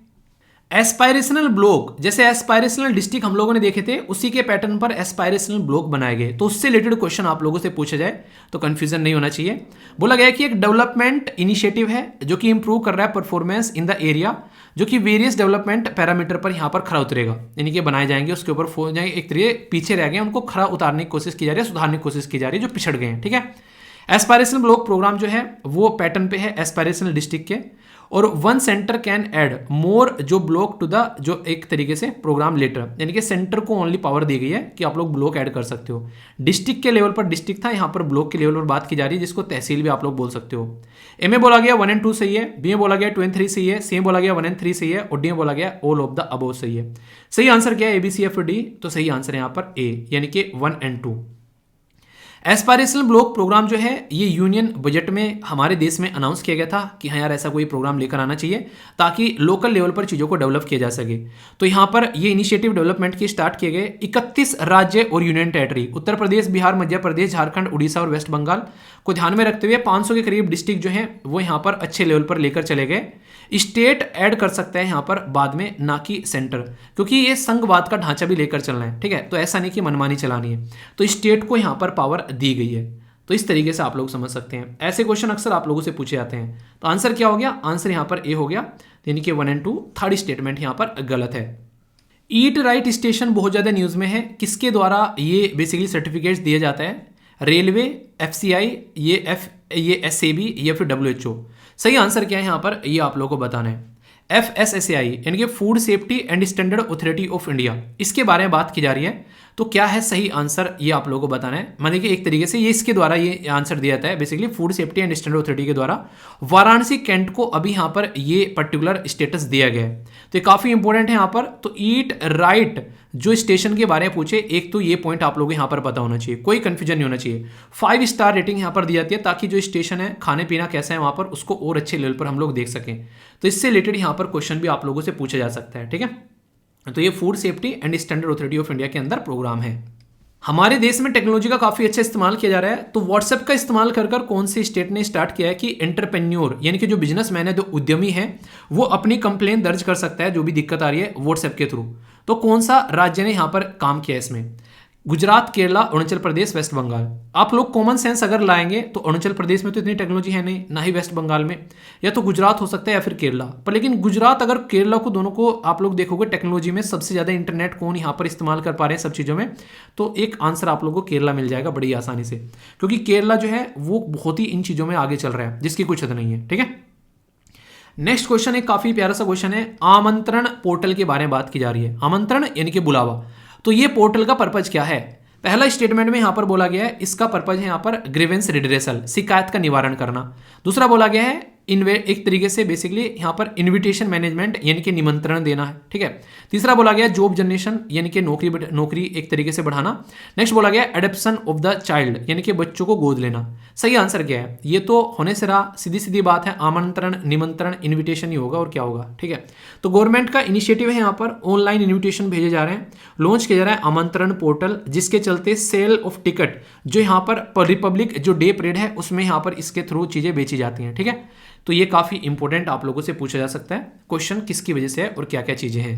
एस्पायरेशनल ब्लॉक, जैसे एस्पायरेशनल डिस्ट्रिक्ट हम लोगों ने देखे थे, उसी के पैटर्न पर एस्पायरेशनल ब्लॉक बनाए गए, तो उससे रिलेटेड क्वेश्चन आप लोगों से पूछा जाए तो कंफ्यूजन नहीं होना चाहिए। बोला गया कि एक डेवलपमेंट इनिशिएटिव है जो कि इंप्रूव कर रहा है परफॉर्मेंस इन द एरिया जो कि वेरियस डेवलपमेंट पैरामीटर पर यहाँ पर खरा उतरेगा, यानी कि बनाए जाएंगे, उसके ऊपर हो जाएंगे, एक तरीके पीछे रह गए उनको खरा उतारने की कोशिश की जा रही है, सुधारने की कोशिश की जा रही है जो पिछड़ गए हैं। ठीक है, एस्पायरेशनल ब्लॉक प्रोग्राम जो है वो पैटर्न पे है एस्पायरेशनल डिस्ट्रिक्ट के, और one centre can add more जो ब्लॉक टू द जो एक तरीके से प्रोग्राम लेटर, यानी कि सेंटर को ओनली पावर दी गई है कि आप लोग ब्लॉक ऐड कर सकते हो। डिस्ट्रिक्ट के लेवल पर डिस्ट्रिक्ट था, यहाँ पर ब्लॉक के लेवल पर बात की जा रही है, जिसको तहसील भी आप लोग बोल सकते हो। ए में बोला गया 1 and 2 सही है, बी में बोला गया 2 and 3 सही है, सी में बोला गया 1 and 3 सही है, और डी में बोला गया ऑल ऑफ द अबव सही है। सही आंसर क्या है? A B C F D, तो सही आंसर है यहाँ पर ए, यानी कि 1 and 2। एस्पायरेशनल ब्लॉक प्रोग्राम जो है ये यूनियन बजट में हमारे देश में अनाउंस किया गया था कि हाँ यार ऐसा कोई प्रोग्राम लेकर आना चाहिए ताकि लोकल लेवल पर चीज़ों को डेवलप किया जा सके। तो यहाँ पर ये इनिशिएटिव डेवलपमेंट के स्टार्ट किए गए 31 राज्य और यूनियन टेरिटरी उत्तर प्रदेश, बिहार, मध्य प्रदेश, झारखंड, उड़ीसा और वेस्ट बंगाल को ध्यान में रखते हुए 500 के करीब डिस्ट्रिक्ट जो हैं वो यहाँ पर अच्छे लेवल पर लेकर चले गए। स्टेट ऐड कर सकता है यहाँ पर बाद में, ना कि सेंटर, क्योंकि ये संघवाद का ढांचा भी लेकर चलना है। ठीक है, तो ऐसा नहीं कि मनमानी चलानी है, तो स्टेट को यहाँ पर पावर दी गई है। तो इस तरीके से आप लोग समझ सकते हैं, ऐसे क्वेश्चन अक्सर आप लोगों से पूछे जाते हैं। तो आंसर क्या हो गया? आंसर यहाँ पर ए हो गया, यानी कि 1 and 2। थर्ड स्टेटमेंट यहाँ पर गलत है। ईट राइट स्टेशन बहुत ज्यादा न्यूज में है, किसके द्वारा ये बेसिकली सर्टिफिकेट्स दिया जाता है? रेलवे, एफसीआई, ये एसएबी या फिर डब्ल्यूएचओ। सही आंसर क्या है यहाँ पर? ये आप लोगों को बताना है। FSSAI यानी कि food safety and standard authority of India, इसके बारे में बात की जा रही है। तो क्या है सही आंसर? ये आप लोगों को बताना है। मानिए कि एक तरीके से ये इसके द्वारा ये आंसर दिया जाता है, basically food safety and standard authority के द्वारा वाराणसी कैंट को अभी यहाँ पर ये पर्टिकुलर स्टेटस दिया गया है। तो ये काफी इंपॉर्टेंट है यहाँ पर। तो ईट राइट जो स्टेशन के बारे में पूछे, एक तो ये पॉइंट आप लोगों को यहाँ पर पता होना चाहिए, कोई कंफ्यूजन नहीं होना चाहिए। 5 स्टार रेटिंग यहाँ पर दी जाती है ताकि जो स्टेशन है, खाने पीना कैसा है वहाँ पर, उसको और अच्छे लेवल पर हम लोग देख सकें। तो इससे रिलेटेड यहाँ पर क्वेश्चन भी आप लोगों से पूछा जा सकता है। ठीक है, तो ये food safety and standard authority of India के अंदर प्रोग्राम है। हमारे देश में टेक्नोलॉजी का काफी अच्छा इस्तेमाल किया जा रहा है। तो व्हाट्सएप का इस्तेमाल कर कौन सी स्टेट ने स्टार्ट किया है कि एंटरप्रेन्योर यानी कि जो बिजनेसमैन है, जो उद्यमी है, वो अपनी कंप्लेन दर्ज कर सकता है जो भी दिक्कत आ रही है व्हाट्सएप के थ्रू। तो कौन सा राज्य ने यहां पर काम किया इसमें? गुजरात, केरला, अरुणाचल प्रदेश, वेस्ट बंगाल। आप लोग कॉमन सेंस अगर लाएंगे तो अरुणाचल प्रदेश में तो इतनी टेक्नोलॉजी है नहीं, ना ही वेस्ट बंगाल में, या तो गुजरात हो सकता है या फिर केरला। पर लेकिन गुजरात अगर केरला को, दोनों को आप लोग देखोगे टेक्नोलॉजी में सबसे ज्यादा इंटरनेट कौन यहाँ पर इस्तेमाल कर पा रहे हैं सब चीजों में, तो एक आंसर आप लोगों को केरला मिल जाएगा बड़ी आसानी से, क्योंकि केरला जो है वो बहुत ही इन चीजों में आगे चल रहा है, जिसकी कुछ हद नहीं है। ठीक है, नेक्स्ट क्वेश्चन एक काफी प्यारा सा क्वेश्चन है। आमंत्रण पोर्टल के बारे में बात की जा रही है। आमंत्रण यानी कि बुलावा, तो ये पोर्टल का पर्पज क्या है? पहला स्टेटमेंट में यहां पर बोला गया है इसका पर्पज है यहां पर ग्रीवेंस रिड्रेसल, शिकायत का निवारण करना। दूसरा बोला गया है एक तरीके से बेसिकली यहां पर इन्विटेशन मैनेजमेंट यानी कि निमंत्रण देना है। ठीक है, तीसरा बोला गया जॉब जनरेशन यानी कि नौकरी एक तरीके से बढ़ाना। नेक्स्ट बोला गया एडॉप्शन ऑफ द चाइल्ड यानी कि बच्चों को गोद लेना। सही आंसर क्या है? ये तो होने से रहा, सीधी सीधी बात है, आमंत्रण, निमंत्रण, इन्विटेशन ही होगा और क्या होगा। ठीक है, तो गवर्नमेंट का इनिशिएटिव है यहाँ पर, ऑनलाइन इन्विटेशन भेजे जा रहे हैं, लॉन्च किया जा रहा है आमंत्रण पोर्टल, जिसके चलते सेल ऑफ टिकट जो यहाँ पर रिपब्लिक जो डे परेड है उसमें यहाँ पर इसके थ्रू चीजें बेची जाती हैं। ठीक है, तो ये काफी इंपॉर्टेंट आप लोगों से पूछा जा सकता है क्वेश्चन, किसकी वजह से है और क्या क्या चीजें हैं।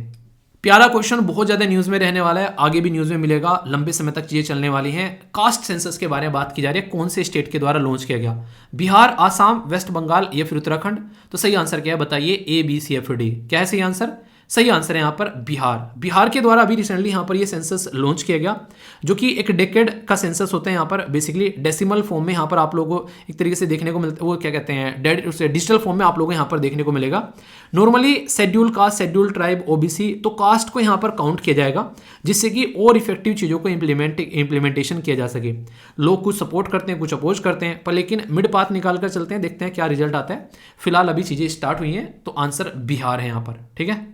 प्यारा क्वेश्चन, बहुत ज्यादा न्यूज में रहने वाला है, आगे भी न्यूज में मिलेगा, लंबे समय तक चीजें चलने वाली हैं। कास्ट सेंसस के बारे में बात की जा रही है, कौन से स्टेट के द्वारा लॉन्च किया गया? बिहार, आसाम, वेस्ट बंगाल या फिर उत्तराखंड? तो सही आंसर क्या है बताइए? ABCFD। क्या है सही आंसर? सही आंसर है यहाँ पर बिहार। बिहार के द्वारा अभी रिसेंटली यहाँ पर ये सेंसस लॉन्च किया गया, जो कि एक डेकेड का सेंसस होता है। यहाँ पर बेसिकली डेसिमल फॉर्म में यहाँ पर आप लोगों को एक तरीके से देखने को मिलता है, वो क्या कहते हैं, डिजिटल फॉर्म में आप लोगों को यहाँ पर देखने को मिलेगा। Normally schedule caste, schedule tribe, OBC, तो कास्ट को यहाँ पर काउंट किया जाएगा, जिससे कि और इफेक्टिव चीज़ों को इम्प्लीमेंटेशन किया जा सके। लोग कुछ सपोर्ट करते हैं, कुछ अपोज करते हैं, पर लेकिन मिड पाथ निकाल कर चलते हैं, देखते हैं क्या रिजल्ट आता है। फिलहाल अभी चीज़ें स्टार्ट हुई हैं, तो आंसर बिहार है यहाँ पर। ठीक है,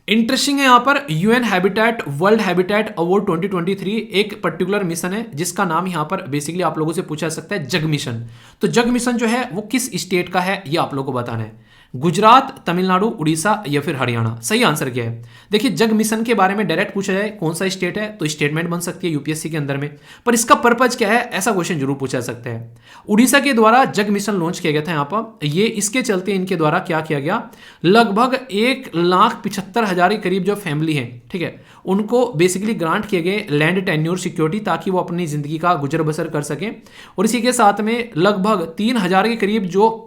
इंटरेस्टिंग है यहाँ पर UN habitat world habitat award 2023 एक पर्टिकुलर मिशन है, जिसका नाम यहाँ पर बेसिकली आप लोगों से पूछा जा सकता है जग मिशन। तो जग मिशन जो है वो किस स्टेट का है, ये आप लोगों को बताना है। गुजरात, तमिलनाडु, उड़ीसा या फिर हरियाणा? सही आंसर क्या है? देखिए, जग मिशन के बारे में डायरेक्ट पूछा जाए कौन सा स्टेट है, तो स्टेटमेंट बन सकती है UPSC के अंदर में, पर इसका पर्पज क्या है, ऐसा क्वेश्चन जरूर पूछा जा सकता है। उड़ीसा के द्वारा जग मिशन लॉन्च किया गया था यहाँ पर, ये इसके चलते इनके द्वारा क्या किया गया, लगभग 1,75,000 के करीब जो फैमिली है, ठीक है, उनको बेसिकली ग्रांट किए गए लैंड टेन्योर सिक्योरिटी, ताकि वो अपनी जिंदगी का गुजर बसर कर सकें। और इसी के साथ में लगभग 3,000 के करीब जो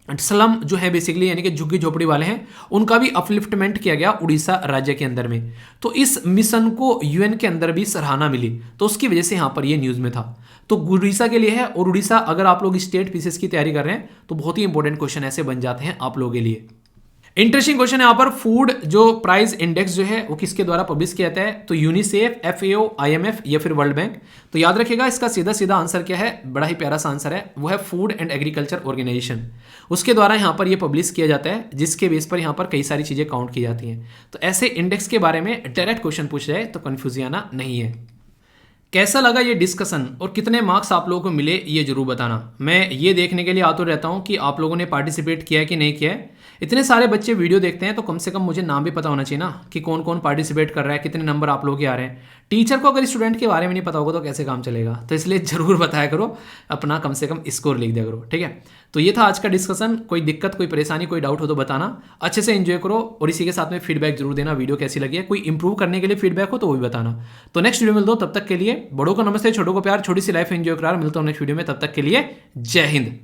स्लम जो है बेसिकली यानी कि झुग्गी झोपड़ी वाले हैं, उनका भी अपलिफ्टमेंट किया गया उड़ीसा राज्य के अंदर में। तो इस मिशन को यूएन के अंदर भी सराहना मिली, तो उसकी वजह से यहाँ पर ये न्यूज़ में था। तो उड़ीसा के लिए है, और उड़ीसा अगर आप लोग स्टेट पीसीएस की तैयारी कर रहे हैं तो बहुत ही इंपॉर्टेंट क्वेश्चन ऐसे बन जाते हैं आप लोगों के लिए। इंटरेस्टिंग क्वेश्चन है यहाँ पर, फूड जो प्राइस इंडेक्स जो है वो किसके द्वारा पब्लिश किया जाता है? तो यूनिसेफ, एफएओ, आईएमएफ या फिर वर्ल्ड बैंक। तो याद रखिएगा इसका सीधा सीधा आंसर क्या है, बड़ा ही प्यारा सा आंसर है, वो है फूड एंड एग्रीकल्चर ऑर्गेनाइजेशन। उसके द्वारा यहाँ पर ये पब्लिश किया जाता है, जिसके बेस पर यहाँ पर कई सारी चीज़ें काउंट की जाती हैं। तो ऐसे इंडेक्स के बारे में डायरेक्ट क्वेश्चन पूछ जाए तो कन्फ्यूज आना नहीं है। कैसा लगा ये डिस्कशन और कितने मार्क्स आप लोगों को मिले ये जरूर बताना। मैं ये देखने के लिए आतुर रहता हूँ कि आप लोगों ने पार्टिसिपेट किया है कि नहीं किया है। इतने सारे बच्चे वीडियो देखते हैं तो कम से कम मुझे नाम भी पता होना चाहिए ना कि कौन कौन पार्टिसिपेट कर रहा है, कितने नंबर आप लोगों के आ रहे हैं। टीचर को अगर स्टूडेंट के बारे में नहीं पता होगा तो कैसे काम चलेगा? तो इसलिए जरूर बताया करो, अपना कम से कम स्कोर लिख दिया करो, ठीक है। तो ये था आज का डिस्कशन। कोई दिक्कत, कोई परेशानी, कोई डाउट हो तो बताना, अच्छे से एंजॉय करो और इसी के साथ में फीडबैक जरूर देना, वीडियो कैसी लगी है। कोई इंप्रूव करने के लिए फीडबैक हो तो वो भी बताना। तो नेक्स्ट वीडियो मिल दो, तब तक के लिए बड़ों को नमस्ते, छोटों को प्यार, छोटी सी लाइफ एंजॉय करार। मिलता हूँ नेक्स्ट वीडियो में, तब तक के लिए जय हिंद।